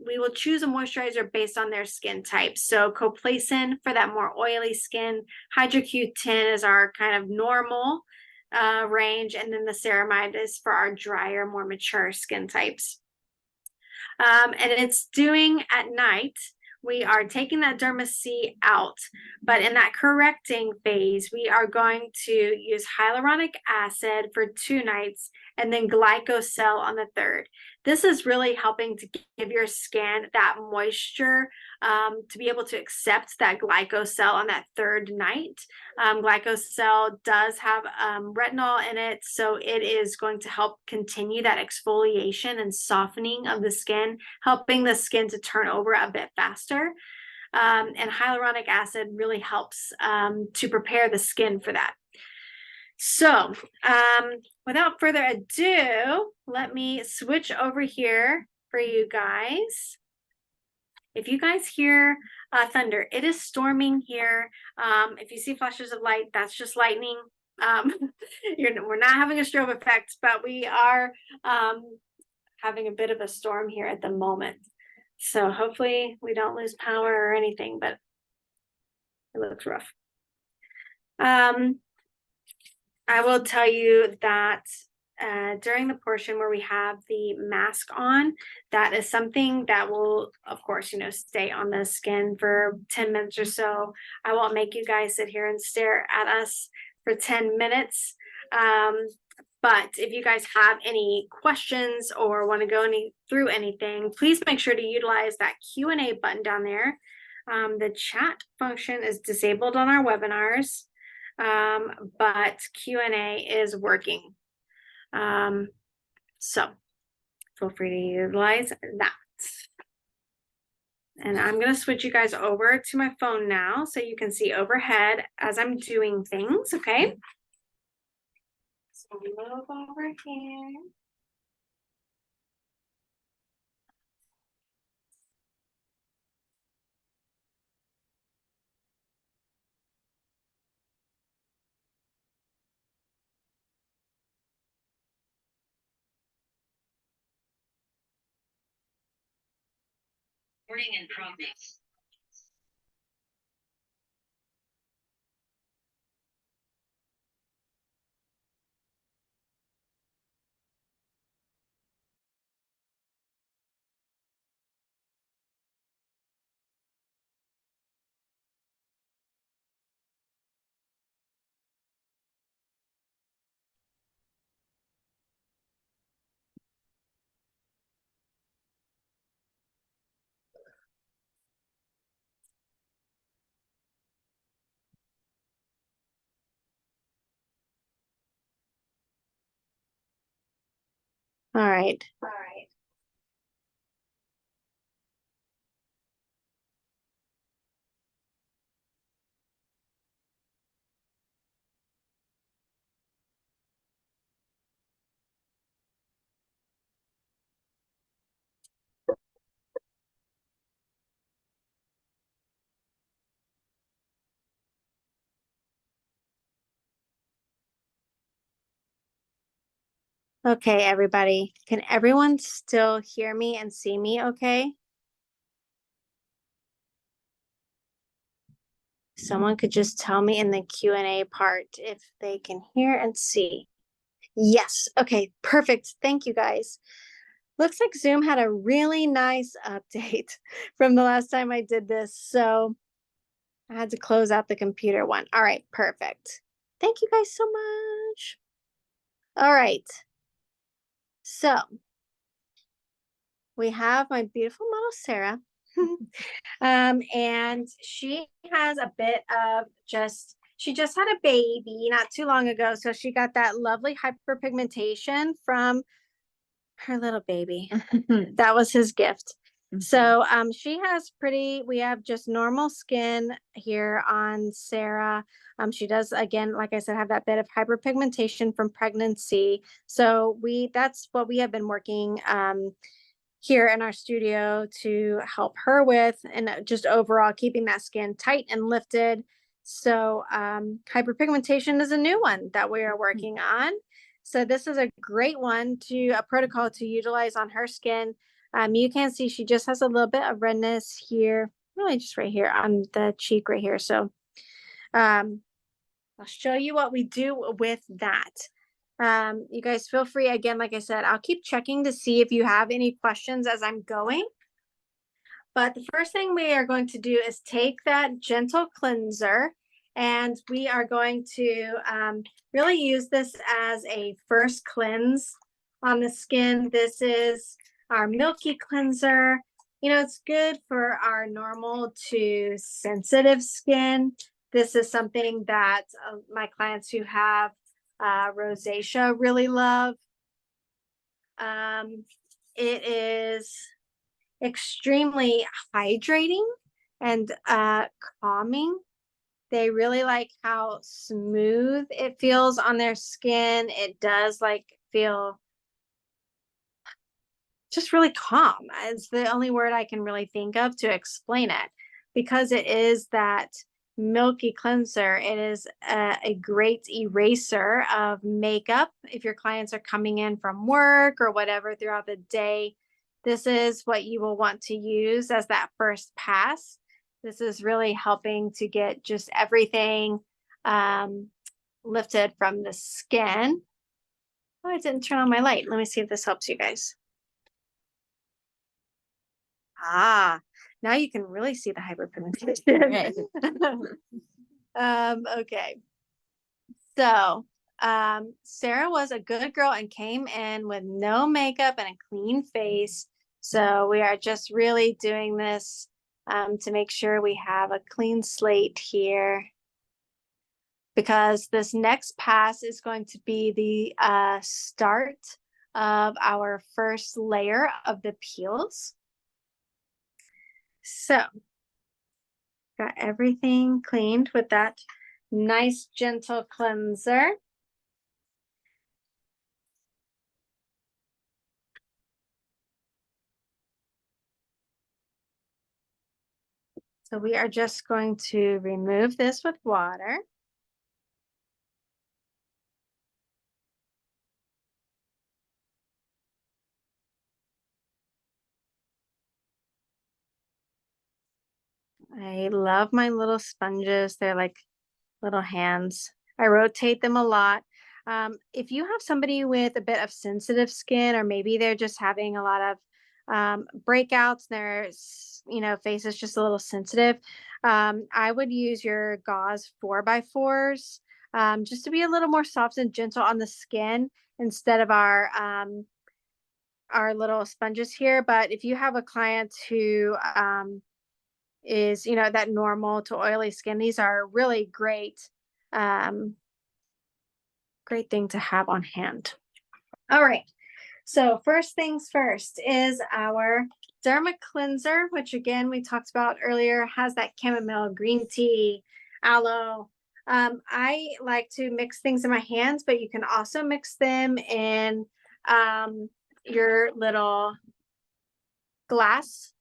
We will choose a moisturizer based on their skin type. So Coplacin for that more oily skin, Hydra Q10 is our kind of normal range, and then the ceramide is for our drier, more mature skin types. And it's doing at night. We are taking that Derma C out, but in that correcting phase, we are going to use hyaluronic acid for 2 nights and then glycocell on the 3rd. This is really helping to give your skin that moisture to be able to accept that glycocell on that 3rd night. Glycocell does have retinol in it, so it is going to help continue that exfoliation and softening of the skin, helping the skin to turn over a bit faster. And hyaluronic acid really helps to prepare the skin for that. So without further ado, let me switch over here for you guys. If you guys hear thunder, it is storming here. If you see flashes of light, that's just lightning. We're not having a strobe effect, but we are having a bit of a storm here at the moment. So hopefully we don't lose power or anything, but it looks rough. I will tell you that during the portion where we have the mask on, that is something that will, of course, stay on the skin for 10 minutes or so. I won't make you guys sit here and stare at us for 10 minutes. But if you guys have any questions or want to go through anything, please make sure to utilize that Q&A button down there. The chat function is disabled on our webinars, but Q&A is working. So feel free to utilize that. And I'm going to switch you guys over to my phone now so you can see overhead as I'm doing things, okay? So move over here. Recording in progress. All right. Okay, everybody. Can everyone still hear me and see me okay? Someone could just tell me in the Q&A part if they can hear and see. Yes. Okay, perfect. Thank you guys. Looks like Zoom had a really nice update from the last time I did this. So I had to close out the computer one. All right, perfect. Thank you guys so much. All right. So we have my beautiful model, Sarah. And she has a bit of she just had a baby not too long ago. So she got that lovely hyperpigmentation from her little baby. That was his gift. So she has we have just normal skin here on Sarah. She does, again, like I said, have that bit of hyperpigmentation from pregnancy. So that's what we have been working here in our studio to help her with, and just overall keeping that skin tight and lifted. So hyperpigmentation is a new one that we are working on. So this is a great a protocol to utilize on her skin. You can see she just has a little bit of redness here, really just right here on the cheek right here. So I'll show you what we do with that. You guys feel free, again, like I said, I'll keep checking to see if you have any questions as I'm going. But the first thing we are going to do is take that gentle cleanser, and we are going to really use this as a first cleanse on the skin. This is our milky cleanser. You know, it's good for our normal to sensitive skin. This is something that my clients who have rosacea really love. It is extremely hydrating and calming. They really like how smooth it feels on their skin. It does feel just really calm. It's the only word I can really think of to explain it, because it is that milky cleanser. It is a great eraser of makeup. If your clients are coming in from work or whatever throughout the day, this is what you will want to use as that first pass. This is really helping to get just everything lifted from the skin. Oh, I didn't turn on my light. Let me see if this helps you guys. Ah, now you can really see the hyperpigmentation. Okay. So Sarah was a good girl and came in with no makeup and a clean face. So we are just really doing this to make sure we have a clean slate here, because this next pass is going to be the start of our first layer of the peels. So got everything cleaned with that nice gentle cleanser. So we are just going to remove this with water. I love my little sponges. They're like little hands. I rotate them a lot. If you have somebody with a bit of sensitive skin, or maybe they're just having a lot of breakouts, their face is just a little sensitive, I would use your gauze 4x4s, just to be a little more soft and gentle on the skin instead of our little sponges here. But if you have a client who is that normal to oily skin, these are really um great thing to have on hand. All right, so first things first is our derma cleanser, which again we talked about earlier, has that chamomile, green tea, aloe. I like to mix things in my hands, but you can also mix them in your little glass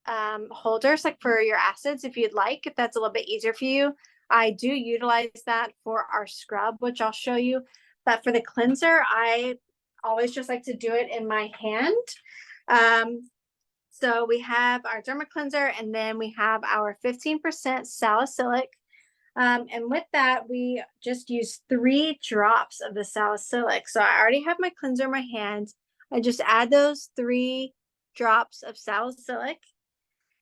holders, like for your acids, if you'd like, if that's a little bit easier for you. I do utilize that for our scrub, which I'll show you. But for the cleanser, I always just like to do it in my hand. So we have our derma cleanser, and then we have our 15% salicylic. And with that, we just use 3 drops of the salicylic. So I already have my cleanser in my hand. I just add those 3 drops of salicylic,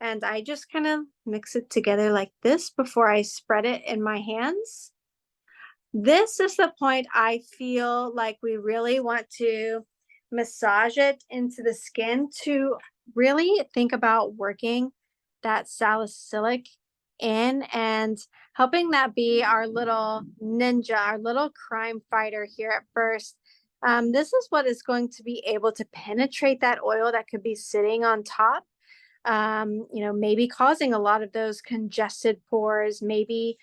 and I just kind of mix it together like this before I spread it in my hands. This is the point I feel like we really want to massage it into the skin to really think about working that salicylic in and helping that be our little ninja, our little crime fighter here at first. This is what is going to be able to penetrate that oil that could be sitting on top, maybe causing a lot of those congested pores, maybe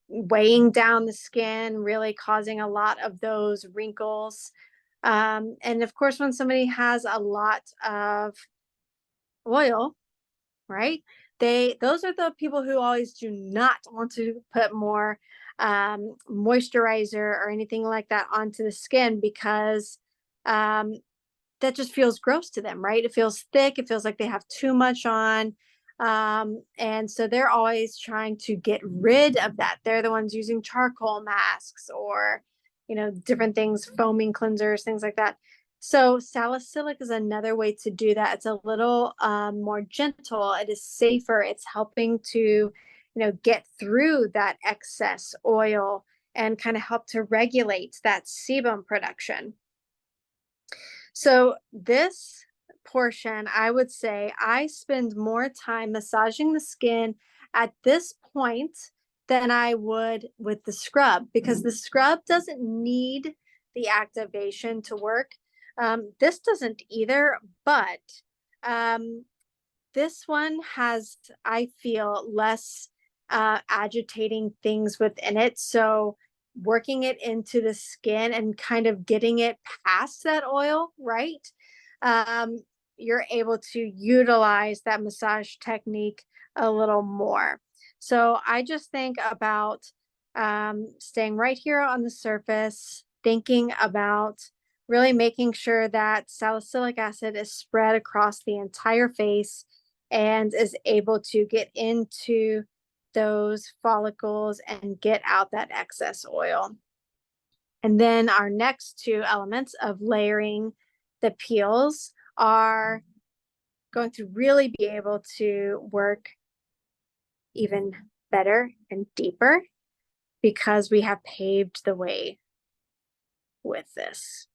weighing down the skin, really causing a lot of those wrinkles. And of course, when somebody has a lot of oil, right? Those are the people who always do not want to put more moisturizer or anything like that onto the skin, because that just feels gross to them, right? It feels thick. It feels like they have too much on. And so they're always trying to get rid of that. They're the ones using charcoal masks or, different things, foaming cleansers, things like that. So salicylic is another way to do that. It's a little more gentle. It is safer. It's helping to, get through that excess oil and kind of help to regulate that sebum production. So this portion, I would say I spend more time massaging the skin at this point than I would with the scrub, because the scrub doesn't need the activation to work. This doesn't either, but this one has, I feel, less agitating things within it. So working it into the skin and kind of getting it past that oil, right? You're able to utilize that massage technique a little more. So I just think about staying right here on the surface, thinking about really making sure that salicylic acid is spread across the entire face and is able to get into those follicles and get out that excess oil. And then our next 2 elements of layering the peels are going to really be able to work even better and deeper, because we have paved the way with this.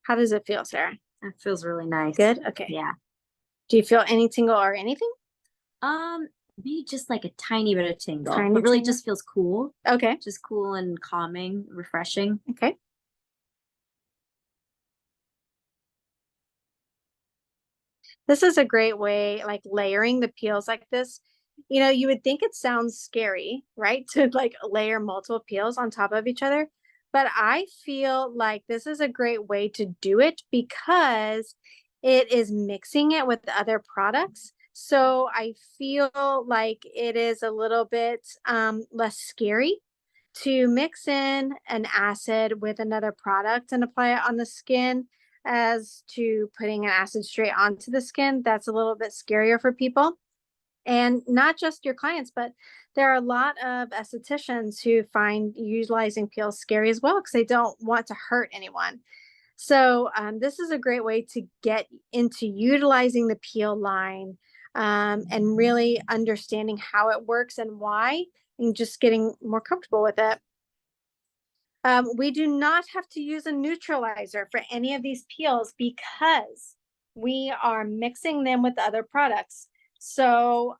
How does it feel, Sarah? That feels really nice. Good? Okay. Yeah. Do you feel any tingle or anything? Maybe just like a tiny bit of tingle, Tiny but really tingle? just feels cool. Okay. Just cool and calming, refreshing. Okay. This is a great way, like layering the peels like this. You know, you would think it sounds scary, right? To like layer multiple peels on top of each other. But I feel like this is a great way to do it because it is mixing it with other products. So I feel like it is a little bit less scary to mix in an acid with another product and apply it on the skin as to putting an acid straight onto the skin. That's a little bit scarier for people. And not just your clients, but there are a lot of estheticians who find utilizing peels scary as well because they don't want to hurt anyone. So this is a great way to get into utilizing the peel line and really understanding how it works and why, and just getting more comfortable with it. We do not have to use a neutralizer for any of these peels because we are mixing them with other products. So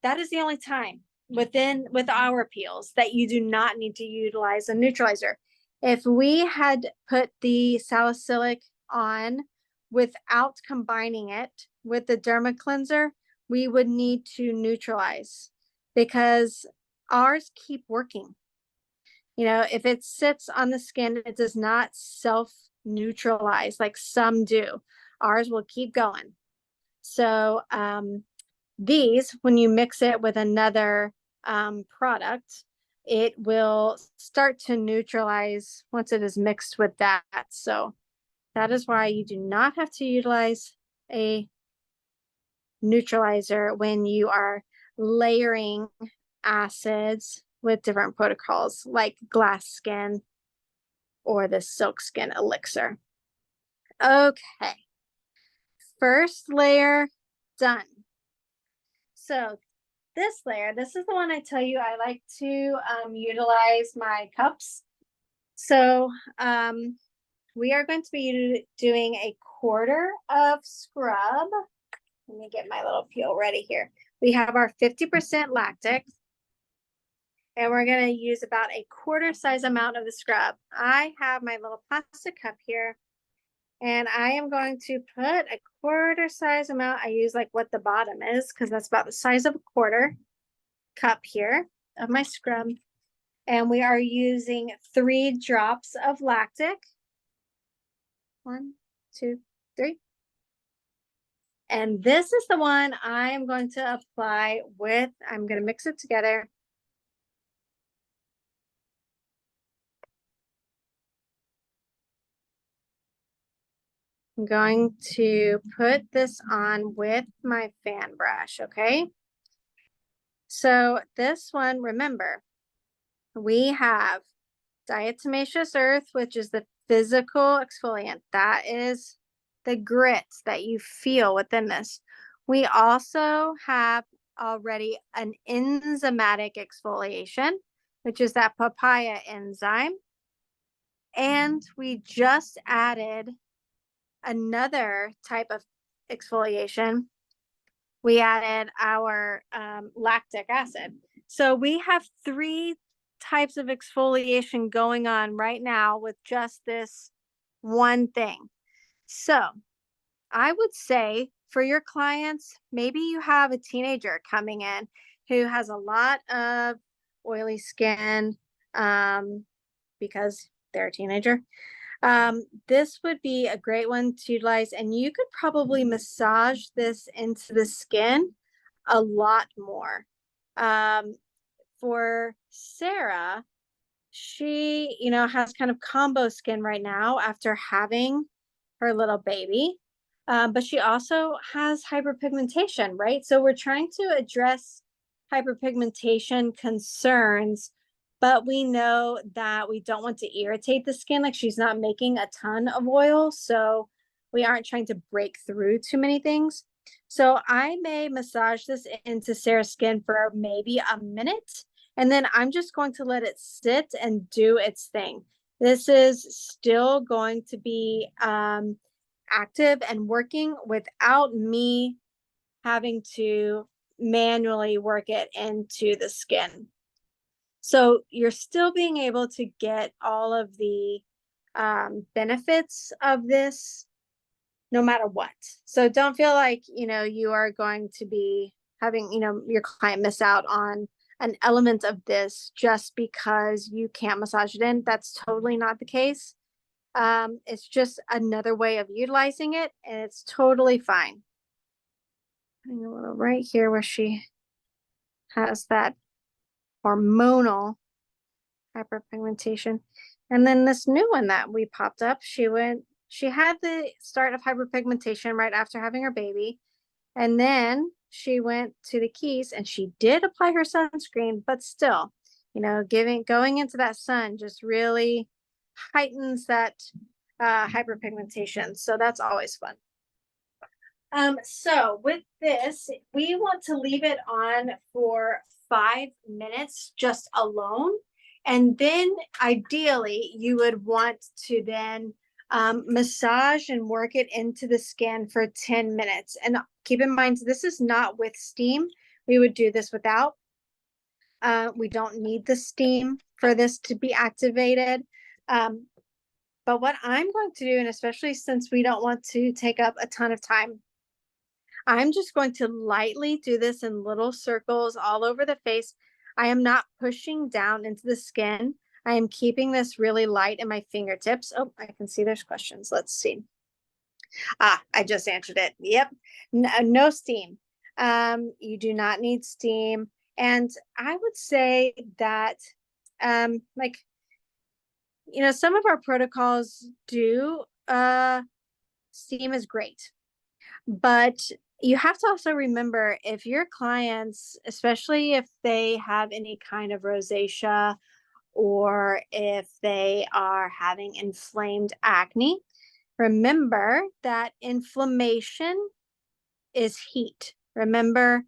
that is the only time with our peels that you do not need to utilize a neutralizer. If we had put the salicylic on without combining it with the derma cleanser, we would need to neutralize because ours keep working. You know, if it sits on the skin, it does not self neutralize like some do. Ours will keep going. So these, when you mix it with another product, it will start to neutralize once it is mixed with that. So that is why you do not have to utilize a neutralizer when you are layering acids with different protocols like glass skin or the silk skin elixir. Okay, first layer done. So this layer, this is the one I tell you I like to utilize my cups. So we are going to be doing a quarter of scrub. Let me get my little peel ready here. We have our 50% lactic, and we're going to use about a quarter size amount of the scrub. I have my little plastic cup here, and I am going to put a quarter size amount. I use like what the bottom is because that's about the size of a quarter cup here of my scrub. And we are using 3 drops of lactic. 1, 2, 3. And this is the one I am going to apply with, I'm going to mix it together. I'm going to put this on with my fan brush, okay? So this one, remember, we have diatomaceous earth, which is the physical exfoliant. That is the grit that you feel within this. We also have already an enzymatic exfoliation, which is that papaya enzyme. And we just added another type of exfoliation. We added our lactic acid. So we have 3 types of exfoliation going on right now with just this one thing. So I would say for your clients, maybe you have a teenager coming in who has a lot of oily skin because they're a teenager. This would be a great one to utilize, and you could probably massage this into the skin a lot more. For Sarah, she, you know, has kind of combo skin right now after having her little baby. But she also has hyperpigmentation, right? So we're trying to address hyperpigmentation concerns, but we know that we don't want to irritate the skin. Like she's not making a ton of oil, so we aren't trying to break through too many things. So I may massage this into Sarah's skin for maybe a minute, and then I'm just going to let it sit and do its thing. This is still going to be active and working without me having to manually work it into the skin. So you're still being able to get all of the benefits of this no matter what. So don't feel like, you are going to be having, your client miss out on an element of this just because you can't massage it in. That's totally not the case. It's just another way of utilizing it, and it's totally fine. Putting a little right here where she has that hormonal hyperpigmentation. And then this new one that we popped up, she had the start of hyperpigmentation right after having her baby. And then she went to the Keys and she did apply her sunscreen, but still, going into that sun just really heightens that hyperpigmentation. So that's always fun. So with this, we want to leave it on for 5 minutes just alone. And then ideally, you would want to then massage and work it into the skin for 10 minutes. And keep in mind, this is not with steam. We would do this without. We don't need the steam for this to be activated. But what I'm going to do, and especially since we don't want to take up a ton of time, I'm just going to lightly do this in little circles all over the face. I am not pushing down into the skin. I am keeping this really light in my fingertips. Oh, I can see there's questions. Let's see. I just answered it. Yep. No steam. You do not need steam. And I would say that, like, some of our protocols do, steam is great, but you have to also remember, if your clients, especially if they have any kind of rosacea or if they are having inflamed acne, remember that inflammation is heat. Remember,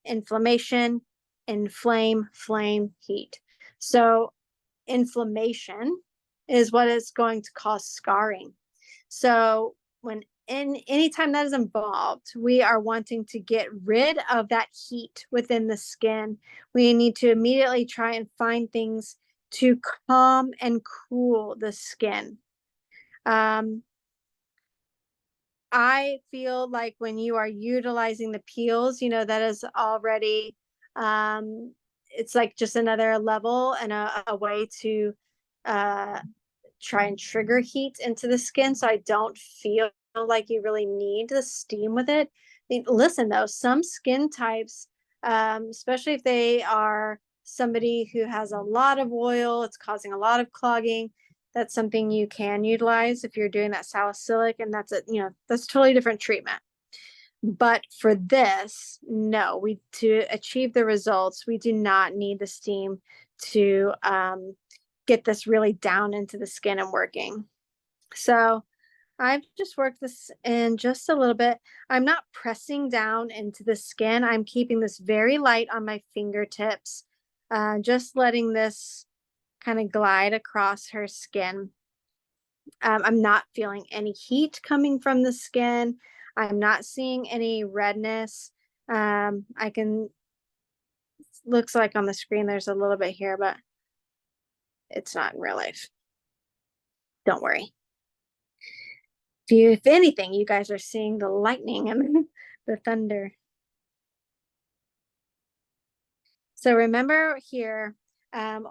inflammation, inflame, flame, heat. So inflammation is what is going to cause scarring. So when anytime that is involved, we are wanting to get rid of that heat within the skin. We need to immediately try and find things to calm and cool the skin. I feel like when you are utilizing the peels, that is already, it's like just another level and a way to try and trigger heat into the skin. So I don't feel like you really need the steam with it. Listen though, some skin types, especially if they are somebody who has a lot of oil, it's causing a lot of clogging, that's something you can utilize if you're doing that salicylic, and that's that's totally different treatment. But for this, no, to achieve the results, we do not need the steam to get this really down into the skin and working. So I've just worked this in just a little bit. I'm not pressing down into the skin. I'm keeping this very light on my fingertips, just letting this kind of glide across her skin. I'm not feeling any heat coming from the skin. I'm not seeing any redness. Looks like on the screen there's a little bit here, but it's not in real life. Don't worry. If anything, you guys are seeing the lightning and the thunder. So remember here,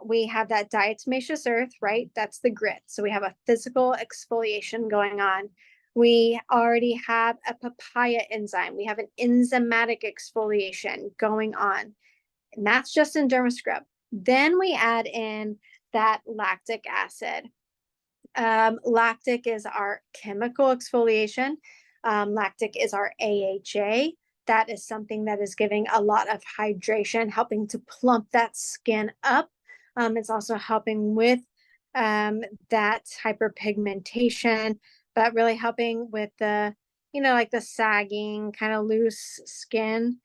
we have that diatomaceous earth, right? That's the grit. So we have a physical exfoliation going on. We already have a papaya enzyme. We have an enzymatic exfoliation going on. And that's just in dermascrub. Then we add in that lactic acid. Lactic is our chemical exfoliation. Lactic is our AHA. That is something that is giving a lot of hydration, helping to plump that skin up. It's also helping with that hyperpigmentation, but really helping with the like the sagging, kind of loose skin,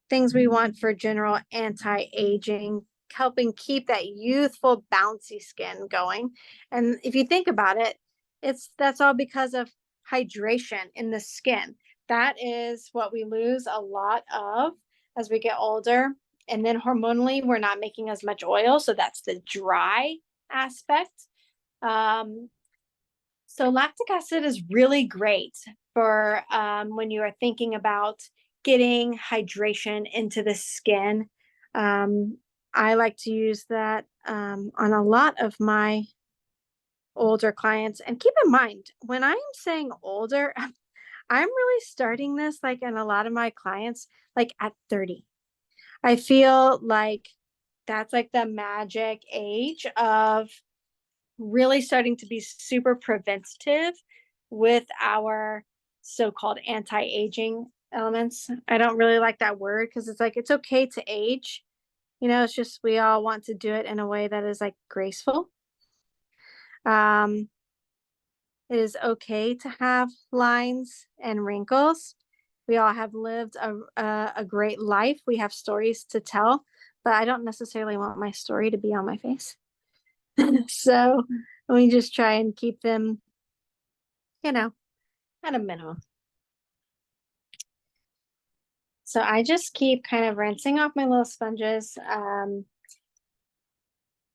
things we want for general anti-aging, helping keep that youthful, bouncy skin going. And if you think about it, that's all because of hydration in the skin. That is what we lose a lot of as we get older. And then hormonally, we're not making as much oil. So that's the dry aspect. So lactic acid is really great for when you are thinking about getting hydration into the skin. I like to use that on a lot of my older clients. And keep in mind, when I'm saying older, I'm really starting this like in a lot of my clients, like at 30. I feel like that's like the magic age of really starting to be super preventative with our so-called anti-aging elements. I don't really like that word because it's like it's okay to age. It's just we all want to do it in a way that is like graceful. It is okay to have lines and wrinkles. We all have lived a great life. We have stories to tell, but I don't necessarily want my story to be on my face. So we just try and keep them, at a minimum. So I just keep kind of rinsing off my little sponges.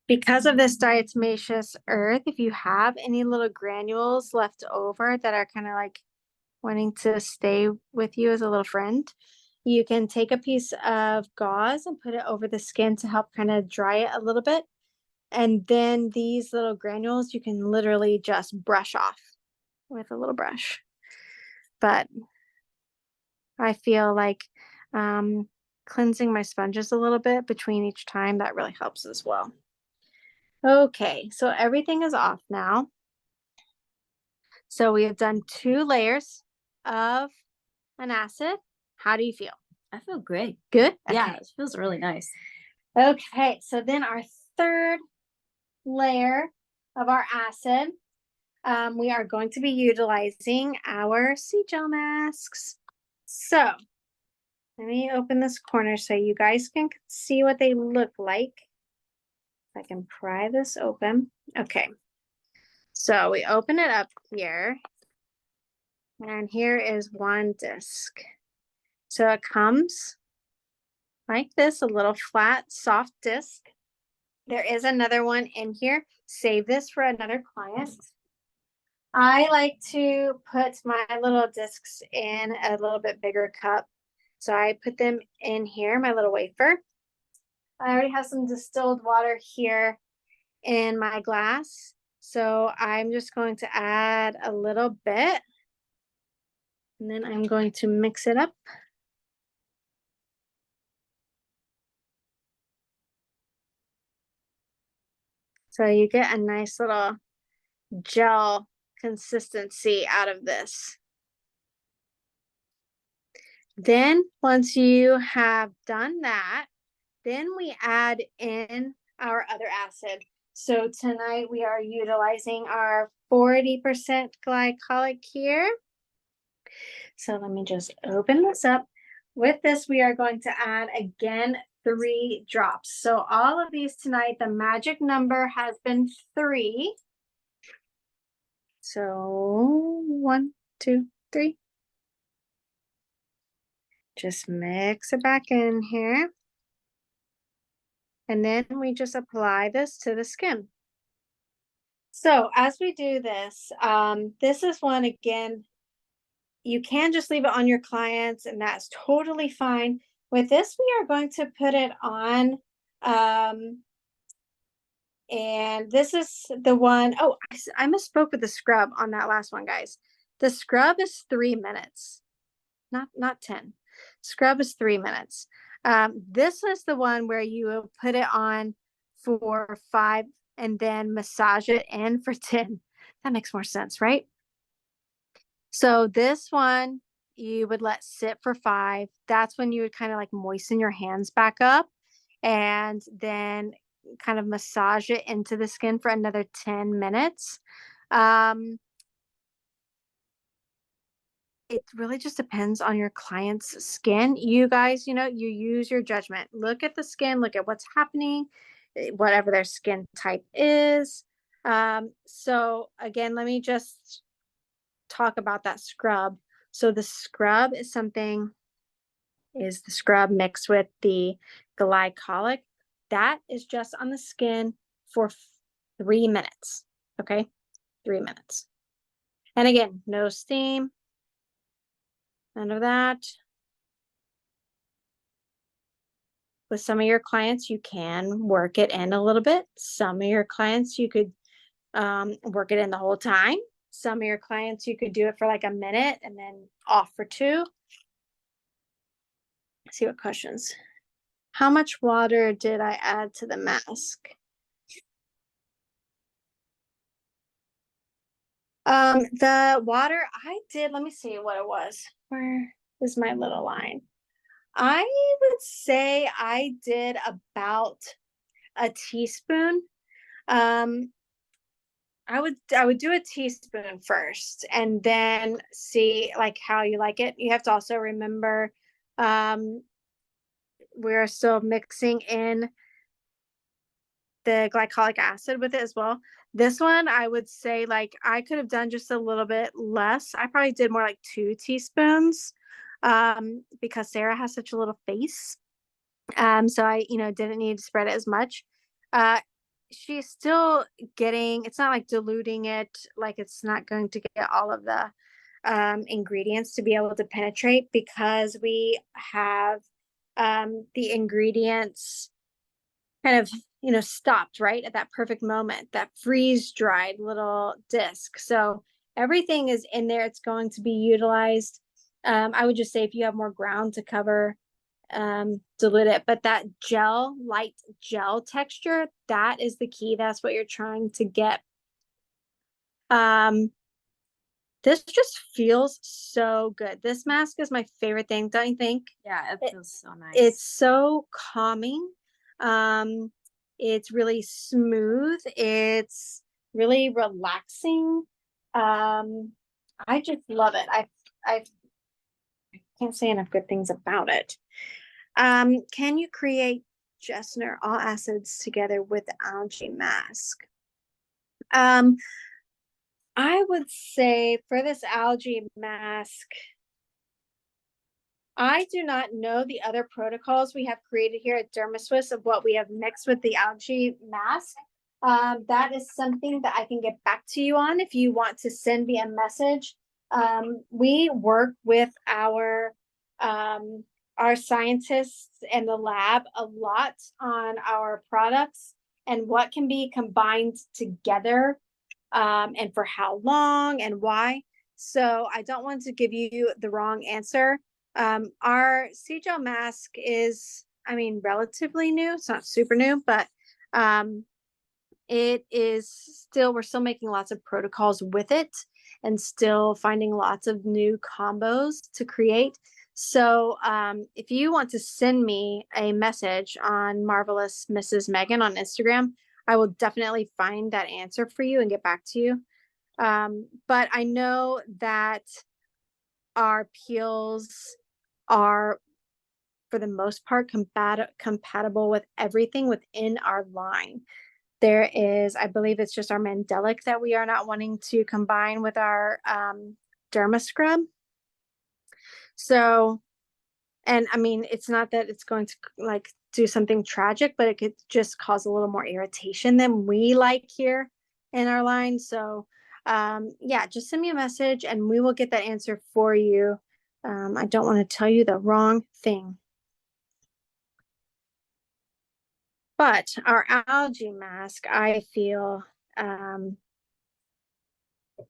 Because of this diatomaceous earth, if you have any little granules left over that are kind of like wanting to stay with you as a little friend, you can take a piece of gauze and put it over the skin to help kind of dry it a little bit. And then these little granules, you can literally just brush off with a little brush. But I feel like cleansing my sponges a little bit between each time, that really helps as well. Okay, so everything is off now. So we have done 2 layers of an acid. How do you feel? I feel great. Good? Yeah, Okay. it feels really nice. Okay, so then our third layer of our acid, we are going to be utilizing our sea gel masks. So let me open this corner so you guys can see what they look like. I can pry this open. Okay. So we open it up here. And here is one disc. So it comes like this, a little flat, soft disc. There is another one in here. Save this for another client. I like to put my little discs in a little bit bigger cup. So I put them in here, my little wafer. I already have some distilled water here in my glass. So I'm just going to add a little bit. And then I'm going to mix it up. So you get a nice little gel consistency out of this. Then once you have done that, then we add in our other acid. So tonight we are utilizing our 40% glycolic here. So let me just open this up. With this, we are going to add again 3 drops. So all of these tonight, the magic number has been 3. So 1, 2, 3. Just mix it back in here. And then we just apply this to the skin. So as we do this, this is one, again, you can just leave it on your clients and that's totally fine. With this, we are going to put it on. And this is the one, oh, I misspoke with the scrub on that last one, guys. The scrub is 3 minutes, not 10. Scrub is 3 minutes. This is the one where you will put it on for 5 and then massage it in for 10. That makes more sense, right? So this one you would let sit for 5. That's when you would kind of like moisten your hands back up and then kind of massage it into the skin for another 10 minutes. it really just depends on your client's skin. You guys, you know, you use your judgment. Look at the skin, look at what's happening, whatever their skin type is. So again, let me just talk about that scrub. So the scrub is the scrub mixed with the glycolic. That is just on the skin for 3 minutes. Okay, 3 minutes. And again, no steam, none of that. With some of your clients, you can work it in a little bit. Some of your clients, you could work it in the whole time. Some of your clients, you could do it for like a minute and then off for 2. Let's see what questions. How much water did I add to the mask? The water I did, let me see what it was. Where is my little line? I would say I did about a teaspoon. I would do a teaspoon first and then see like how you like it. You have to also remember we're still mixing in the glycolic acid with it as well. This one, I would say like I could have done just a little bit less. I probably did more like 2 teaspoons because Sarah has such a little face. So I, didn't need to spread it as much. She's still getting, it's not like diluting it, like it's not going to get all of the ingredients to be able to penetrate because we have the ingredients kind of stopped right at that perfect moment, that freeze dried little disc. So everything is in there. It's going to be utilized. I would just say if you have more ground to cover, dilute it, but that light gel texture, that is the key. That's what you're trying to get. This just feels so good. This mask is my favorite thing, don't you think? Yeah, it feels so nice. It's so calming. It's really smooth. It's really relaxing. I just love it. I can't say enough good things about it. Can you create Jessner all acids together with the algae mask? I would say for this algae mask, I do not know the other protocols we have created here at DermaSwiss of what we have mixed with the algae mask. That is something that I can get back to you on if you want to send me a message. We work with our scientists in the lab a lot on our products and what can be combined together and for how long and why. So I don't want to give you the wrong answer. Our C-gel mask is, relatively new. It's not super new, but it is still, we're still making lots of protocols with it and still finding lots of new combos to create. So if you want to send me a message on Marvelous Mrs. Megan on Instagram, I will definitely find that answer for you and get back to you. But I know that our peels are, for the most part, compatible with everything within our line. There is, I believe it's just our Mandelic that we are not wanting to combine with our Derma Scrub. So, and it's not that it's going to like do something tragic, but it could just cause a little more irritation than we like here in our line. So yeah, just send me a message and we will get that answer for you. I don't want to tell you the wrong thing. But our algae mask, I feel,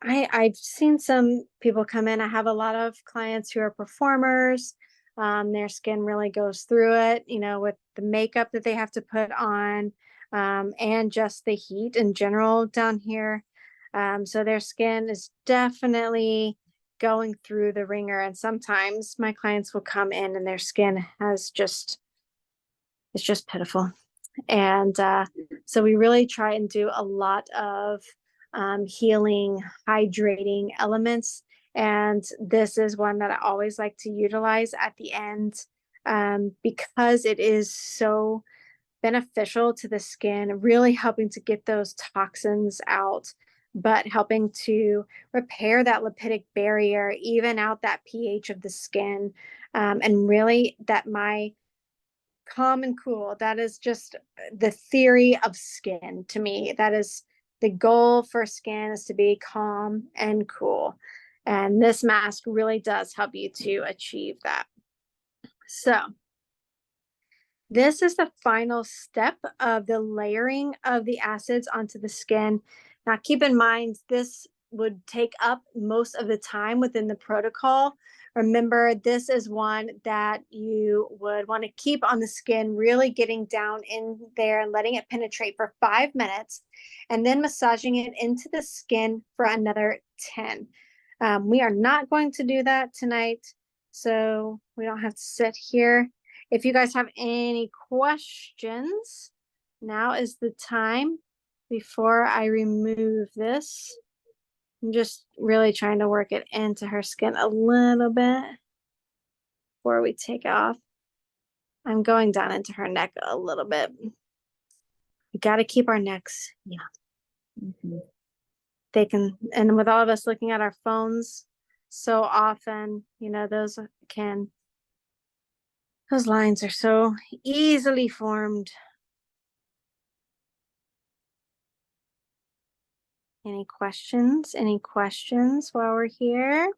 I've seen some people come in. I have a lot of clients who are performers. Their skin really goes through it, with the makeup that they have to put on, and just the heat in general down here. So their skin is definitely going through the ringer. And sometimes my clients will come in and their skin it's just pitiful. And so we really try and do a lot of healing, hydrating elements And this is one that I always like to utilize at the end, because it is so beneficial to the skin, really helping to get those toxins out, but helping to repair that lipidic barrier, even out that pH of the skin. And really, that my calm and cool, that is just the theory of skin to me. That is the goal for skin, is to be calm and cool. And this mask really does help you to achieve that. So this is the final step of the layering of the acids onto the skin. Now, keep in mind, this would take up most of the time within the protocol. Remember, this is one that you would want to keep on the skin, really getting down in there and letting it penetrate for 5 minutes, and then massaging it into the skin for another 10. We are not going to do that tonight, so we don't have to sit here. If you guys have any questions, now is the time before I remove this. I'm just really trying to work it into her skin a little bit before we take off. I'm going down into her neck a little bit. We got to keep our necks. Yeah. Mhm. They can, and with all of us looking at our phones so often, you know, those lines are so easily formed. Any questions? Any questions while we're here?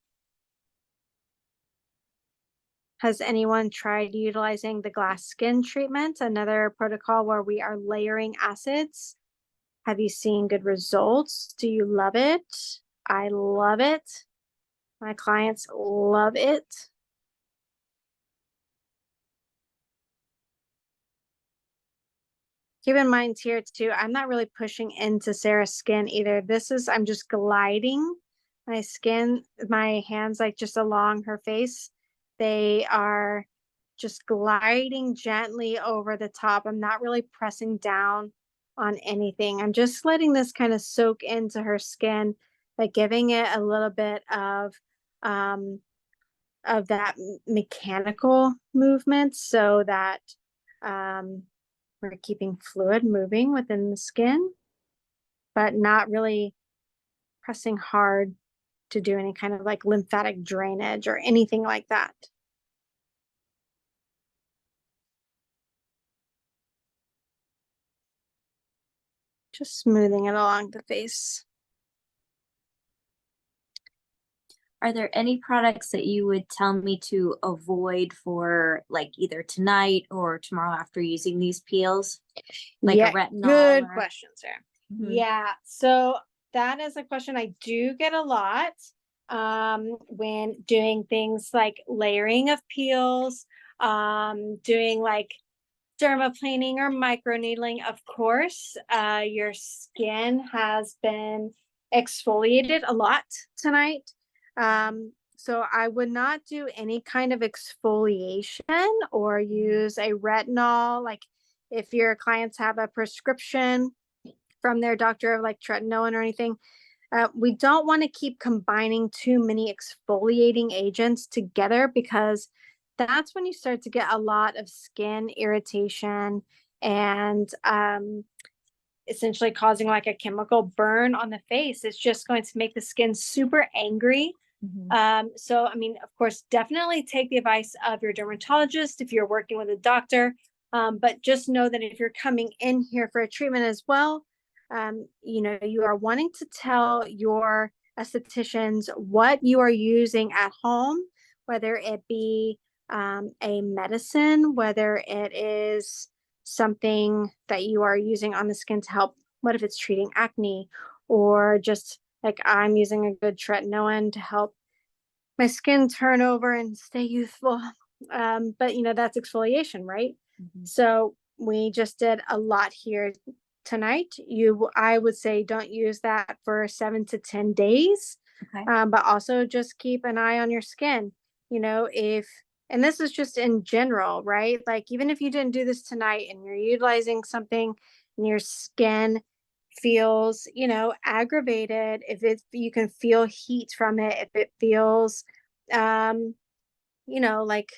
Has anyone tried utilizing the glass skin treatment, another protocol where we are layering acids? Have you seen good results? Do you love it? I love it. My clients love it. Keep in mind here too, I'm not really pushing into Sarah's skin either. I'm just gliding my skin, my hands like just along her face. They are just gliding gently over the top. I'm not really pressing down on anything. I'm just letting this kind of soak into her skin, but giving it a little bit of that mechanical movement, so that we're keeping fluid moving within the skin, but not really pressing hard to do any kind of like lymphatic drainage or anything like that. Just smoothing it along the face. Are there any products that you would tell me to avoid for like either tonight or tomorrow after using these peels? Like a retinol? Good or... question, Sarah. Mhm. Yeah, so that is a question I do get a lot when doing things like layering of peels, doing like dermaplaning or microneedling. Of course, your skin has been exfoliated a lot tonight. So I would not do any kind of exfoliation or use a retinol. Like if your clients have a prescription from their doctor of like tretinoin or anything, we don't want to keep combining too many exfoliating agents together, because that's when you start to get a lot of skin irritation and essentially causing like a chemical burn on the face. It's just going to make the skin super angry. So, I mean, of course, definitely take the advice of your dermatologist if you're working with a doctor. But just know that if you're coming in here for a treatment as well, you know, you are wanting to tell your estheticians what you are using at home, whether it be a medicine, whether it is something that you are using on the skin to help. What if it's treating acne, or just like I'm using a good tretinoin to help my skin turn over and stay youthful. But you know, that's exfoliation, right? So we just did a lot here tonight. I would say don't use that for 7 to 10 days. Okay. But also just keep an eye on your skin. You know, and this is just in general, right? Like even if you didn't do this tonight and you're utilizing something in your skin, feels, you know, aggravated, if you can feel heat from it, if it feels, you know, like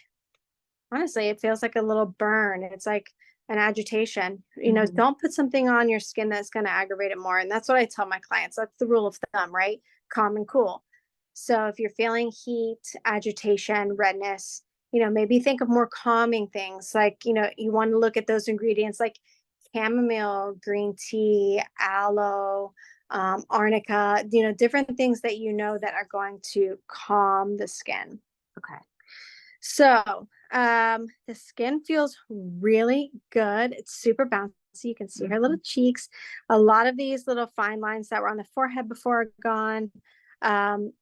honestly, it feels like a little burn. It's like an agitation. You know, don't put something on your skin that's going to aggravate it more. And that's what I tell my clients. That's the rule of thumb, right? Calm and cool. So if you're feeling heat, agitation, redness, you know, maybe think of more calming things. Like, you know, you want to look at those ingredients like chamomile, green tea, aloe, arnica, you know, different things that you know that are going to calm the skin. Okay. So the skin feels really good. It's super bouncy. You can see her little cheeks. A lot of these little fine lines that were on the forehead before are gone.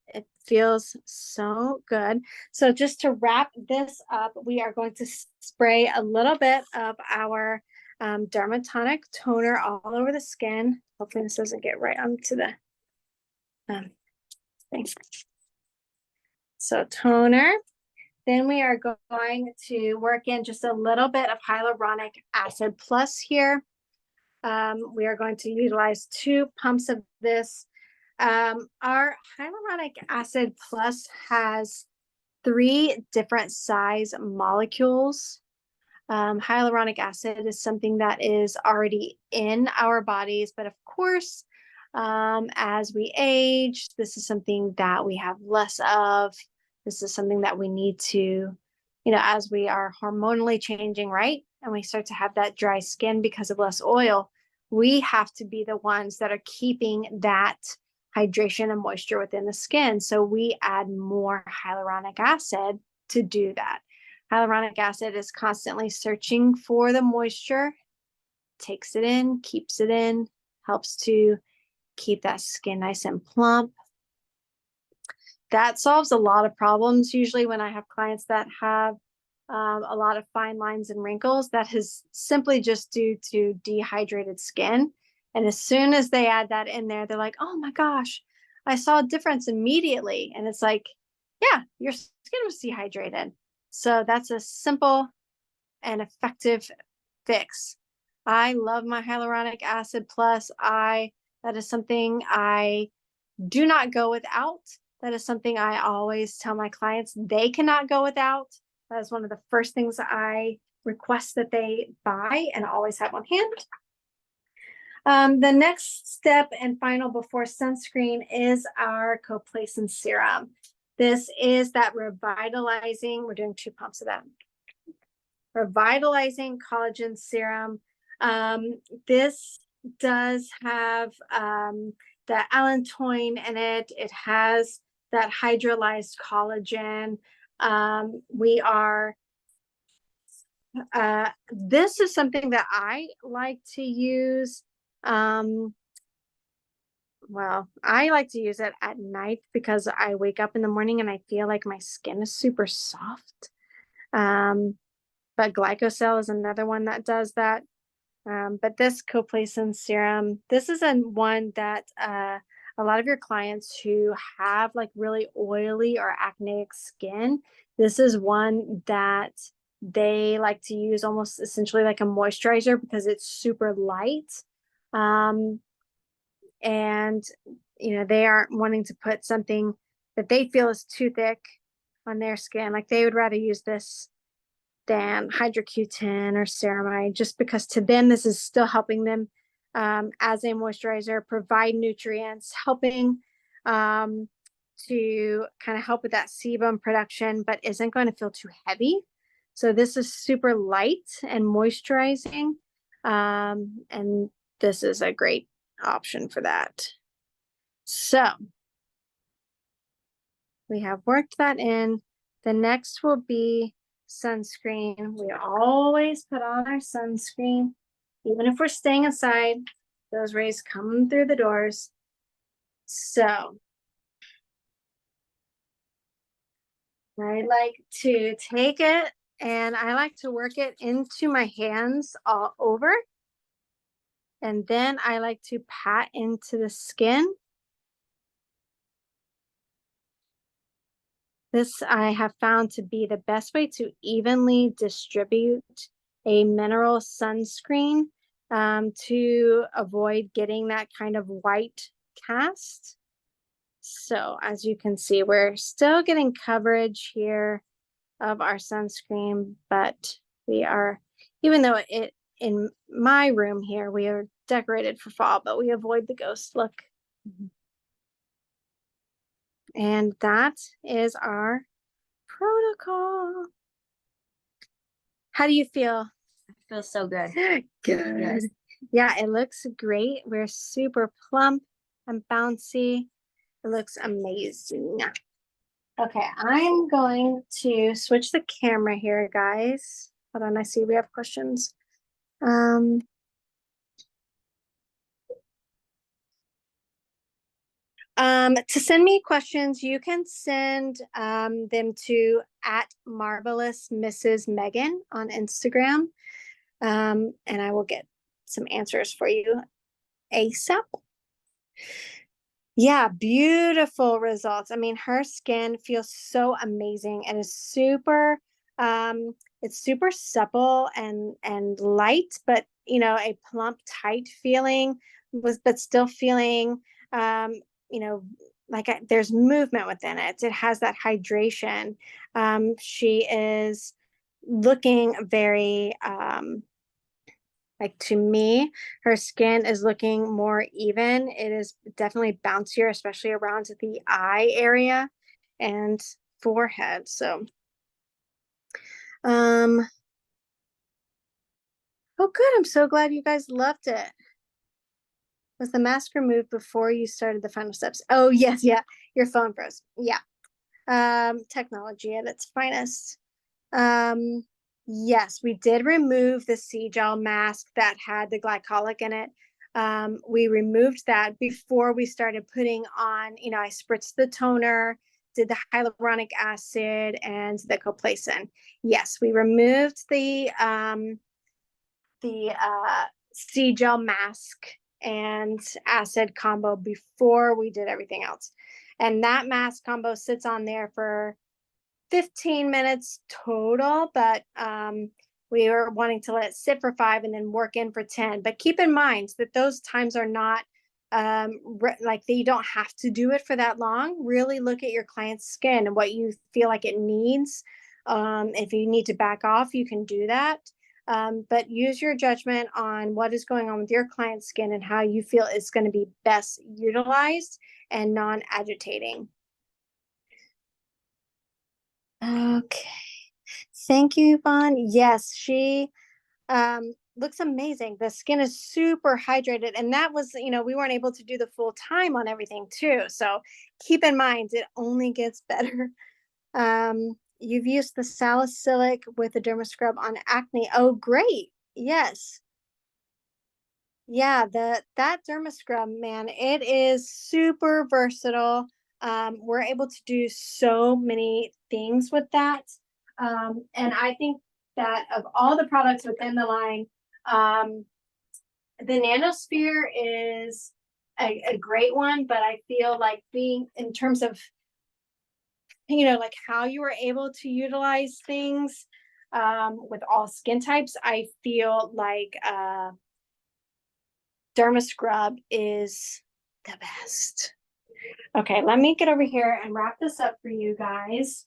It feels so good. So just to wrap this up, we are going to spray a little bit of our dermatonic toner all over the skin. Hopefully this doesn't get right onto the thing. So toner. Then we are going to work in just a little bit of hyaluronic acid plus here. We are going to utilize 2 pumps of this. Our hyaluronic acid plus has 3 different size molecules. Hyaluronic acid is something that is already in our bodies, but of course, as we age, this is something that we have less of. This is something that we need to, you know, as we are hormonally changing, right? And we start to have that dry skin because of less oil, we have to be the ones that are keeping that hydration and moisture within the skin. So we add more hyaluronic acid to do that. Hyaluronic acid is constantly searching for the moisture, takes it in, keeps it in, helps to keep that skin nice and plump. That solves a lot of problems. Usually when I have clients that have a lot of fine lines and wrinkles, that is simply just due to dehydrated skin. And as soon as they add that in there, they're like, oh my gosh, I saw a difference immediately. And it's like, yeah, your skin was dehydrated. So that's a simple and effective fix. I love my hyaluronic acid plus. That is something I do not go without. That is something I always tell my clients they cannot go without. That is one of the first things I request that they buy and always have on hand. The next step and final before sunscreen is our coplacent serum. This is that revitalizing, we're doing 2 pumps of that. Revitalizing collagen serum. This does have the allantoin in it. It has that hydrolyzed collagen. This is something that I like to use. Well, I like to use it at night because I wake up in the morning and I feel like my skin is super soft. But glycosol is another one that does that. But this coplacent serum, this is one that a lot of your clients who have like really oily or acneic skin, this is one that they like to use almost essentially like a moisturizer because it's super light. And you know, they aren't wanting to put something that they feel is too thick on their skin. Like they would rather use this than hydroquinone or ceramide, just because to them this is still helping them as a moisturizer, provide nutrients, helping to kind of help with that sebum production, but isn't going to feel too heavy. So this is super light and moisturizing, and this is a great option for that. So we have worked that in. The next will be sunscreen. We always put on our sunscreen, even if we're staying inside. Those rays come through the doors. So I like to take it and I like to work it into my hands all over. And then I like to pat into the skin. This I have found to be the best way to evenly distribute a mineral sunscreen to avoid getting that kind of white cast. So as you can see, we're still getting coverage here of our sunscreen, but we are, even though it in my room here, we are decorated for fall, but we avoid the ghost look. And that is our protocol. How do you feel? Feels so good. Good. Yes. Yeah, it looks great. We're super plump and bouncy. It looks amazing. Okay, I'm going to switch the camera here, guys. Hold on, I see we have questions. To send me questions, you can send them to @Marvelous Mrs. Megan on Instagram. And I will get some answers for you ASAP. Yeah, beautiful results. I mean, her skin feels so amazing and is super it's super supple and light, but you know, a plump, tight feeling but still feeling you know, like there's movement within it. It has that hydration. She is looking very like to me, her skin is looking more even. It is definitely bouncier, especially around the eye area and forehead. So, oh, good. I'm so glad you guys loved it. Was the mask removed before you started the final steps? Oh, yes. Yeah. Your phone froze. Yeah. Technology at its finest. Yes, we did remove the sea gel mask that had the glycolic in it. We removed that before we started putting on, you know, I spritzed the toner, did the hyaluronic acid and the complacent. Yes, we removed the sea gel mask and acid combo before we did everything else. And that mask combo sits on there for 15 minutes total, but we are wanting to let it sit for 5 and then work in for 10. But keep in mind that those times are not like you don't have to do it for that long. Really look at your client's skin and what you feel like it needs. If you need to back off, you can do that. But use your judgment on what is going on with your client's skin and how you feel it's going to be best utilized and non-agitating. Okay. Thank you, Yvonne. Yes, she looks amazing. The skin is super hydrated. And that was, you know, we weren't able to do the full time on everything too. So keep in mind, it only gets better. You've used the salicylic with the derma scrub on acne. Oh, great. Yes. Yeah, that derma scrub, man, it is super versatile. We're able to do so many things with that. And I think that of all the products within the line, the Nanosphere is a great one, but I feel like being in terms of, you know, like how you were able to utilize things with all skin types, I feel like Derma Scrub is the best. Okay, let me get over here and wrap this up for you guys.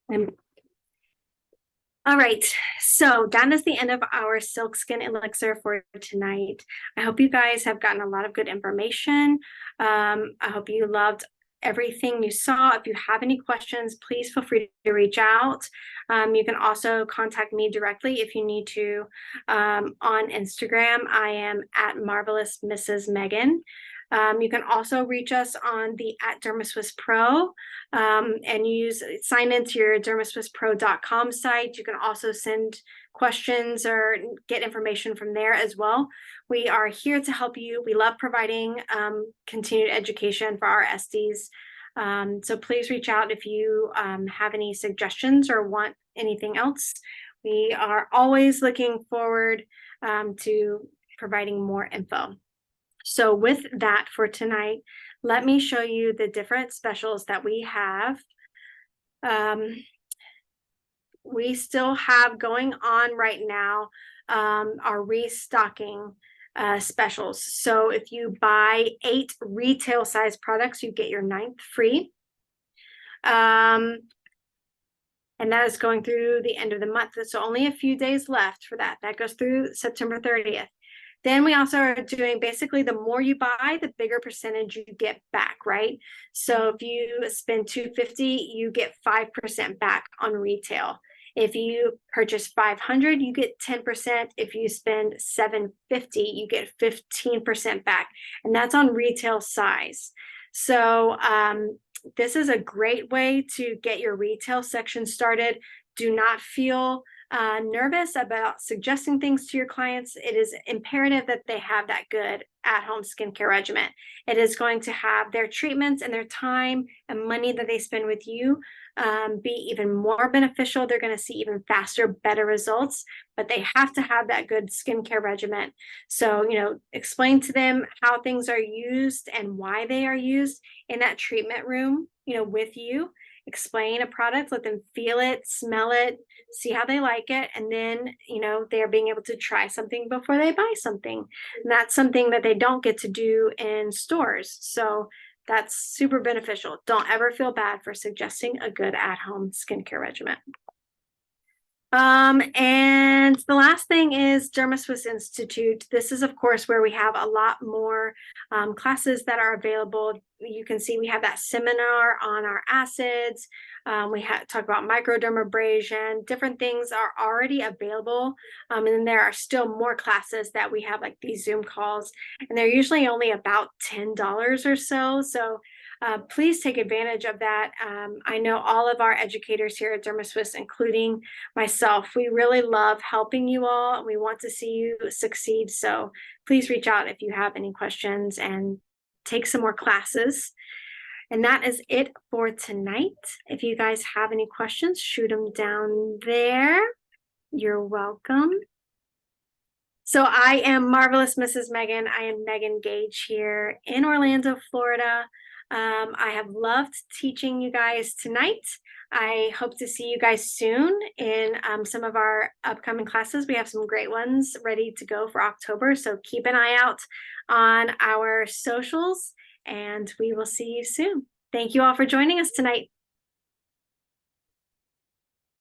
I'm All right, so that is the end of our Silk Skin Elixir for tonight. I hope you guys have gotten a lot of good information. I hope you loved everything you saw. If you have any questions, please feel free to reach out. You can also contact me directly if you need to on Instagram. I am @Marvelous Mrs. Megan. You can also reach us on the @DermaSwissPro and sign into your dermaswisspro.com site. You can also send questions or get information from there as well. We are here to help you. We love providing continued education for our SDs. So please reach out if you have any suggestions or want anything else. We are always looking forward to providing more info. So with that for tonight, let me show you the different specials that we have. We still have going on right now our restocking specials. So if you buy 8 retail size products, you get your 9th free. And that is going through the end of the month. So only a few days left for that. That goes through September 30th. Then we also are doing basically the more you buy, the bigger percentage you get back, right? So if you spend $250, you get 5% back on retail. If you purchase 500, you get 10%. If you spend 750, you get 15% back. And that's on retail size. So this is a great way to get your retail section started. Do not feel nervous about suggesting things to your clients. It is imperative that they have that good at-home skincare regimen. It is going to have their treatments and their time and money that they spend with you be even more beneficial. They're going to see even faster, better results, but they have to have that good skincare regimen. So, explain to them how things are used and why they are used in that treatment room, with you. Explain a product, let them feel it, smell it, see how they like it, and then they're being able to try something before they buy something. And that's something that they don't get to do in stores. So that's super beneficial. Don't ever feel bad for suggesting a good at-home skincare regimen. And the last thing is DermaSwiss Institute. This is, of course, where we have a lot more classes that are available. You can see we have that seminar on our acids. We talk about microdermabrasion. Different things are already available. And then there are still more classes that we have, like these Zoom calls. And they're usually only about $10 or so. So please take advantage of that. I know all of our educators here at DermaSwiss, including myself, we really love helping you all and we want to see you succeed. So please reach out if you have any questions and take some more classes. And that is it for tonight. If you guys have any questions, shoot them down there. You're welcome. So I am Marvelous Mrs. Megan. I am Megan Gage here in Orlando, Florida. I have loved teaching you guys tonight. I hope to see you guys soon in some of our upcoming classes. We have some great ones ready to go for October, so keep an eye out on our socials, and we will see you soon. Thank you all for joining us tonight.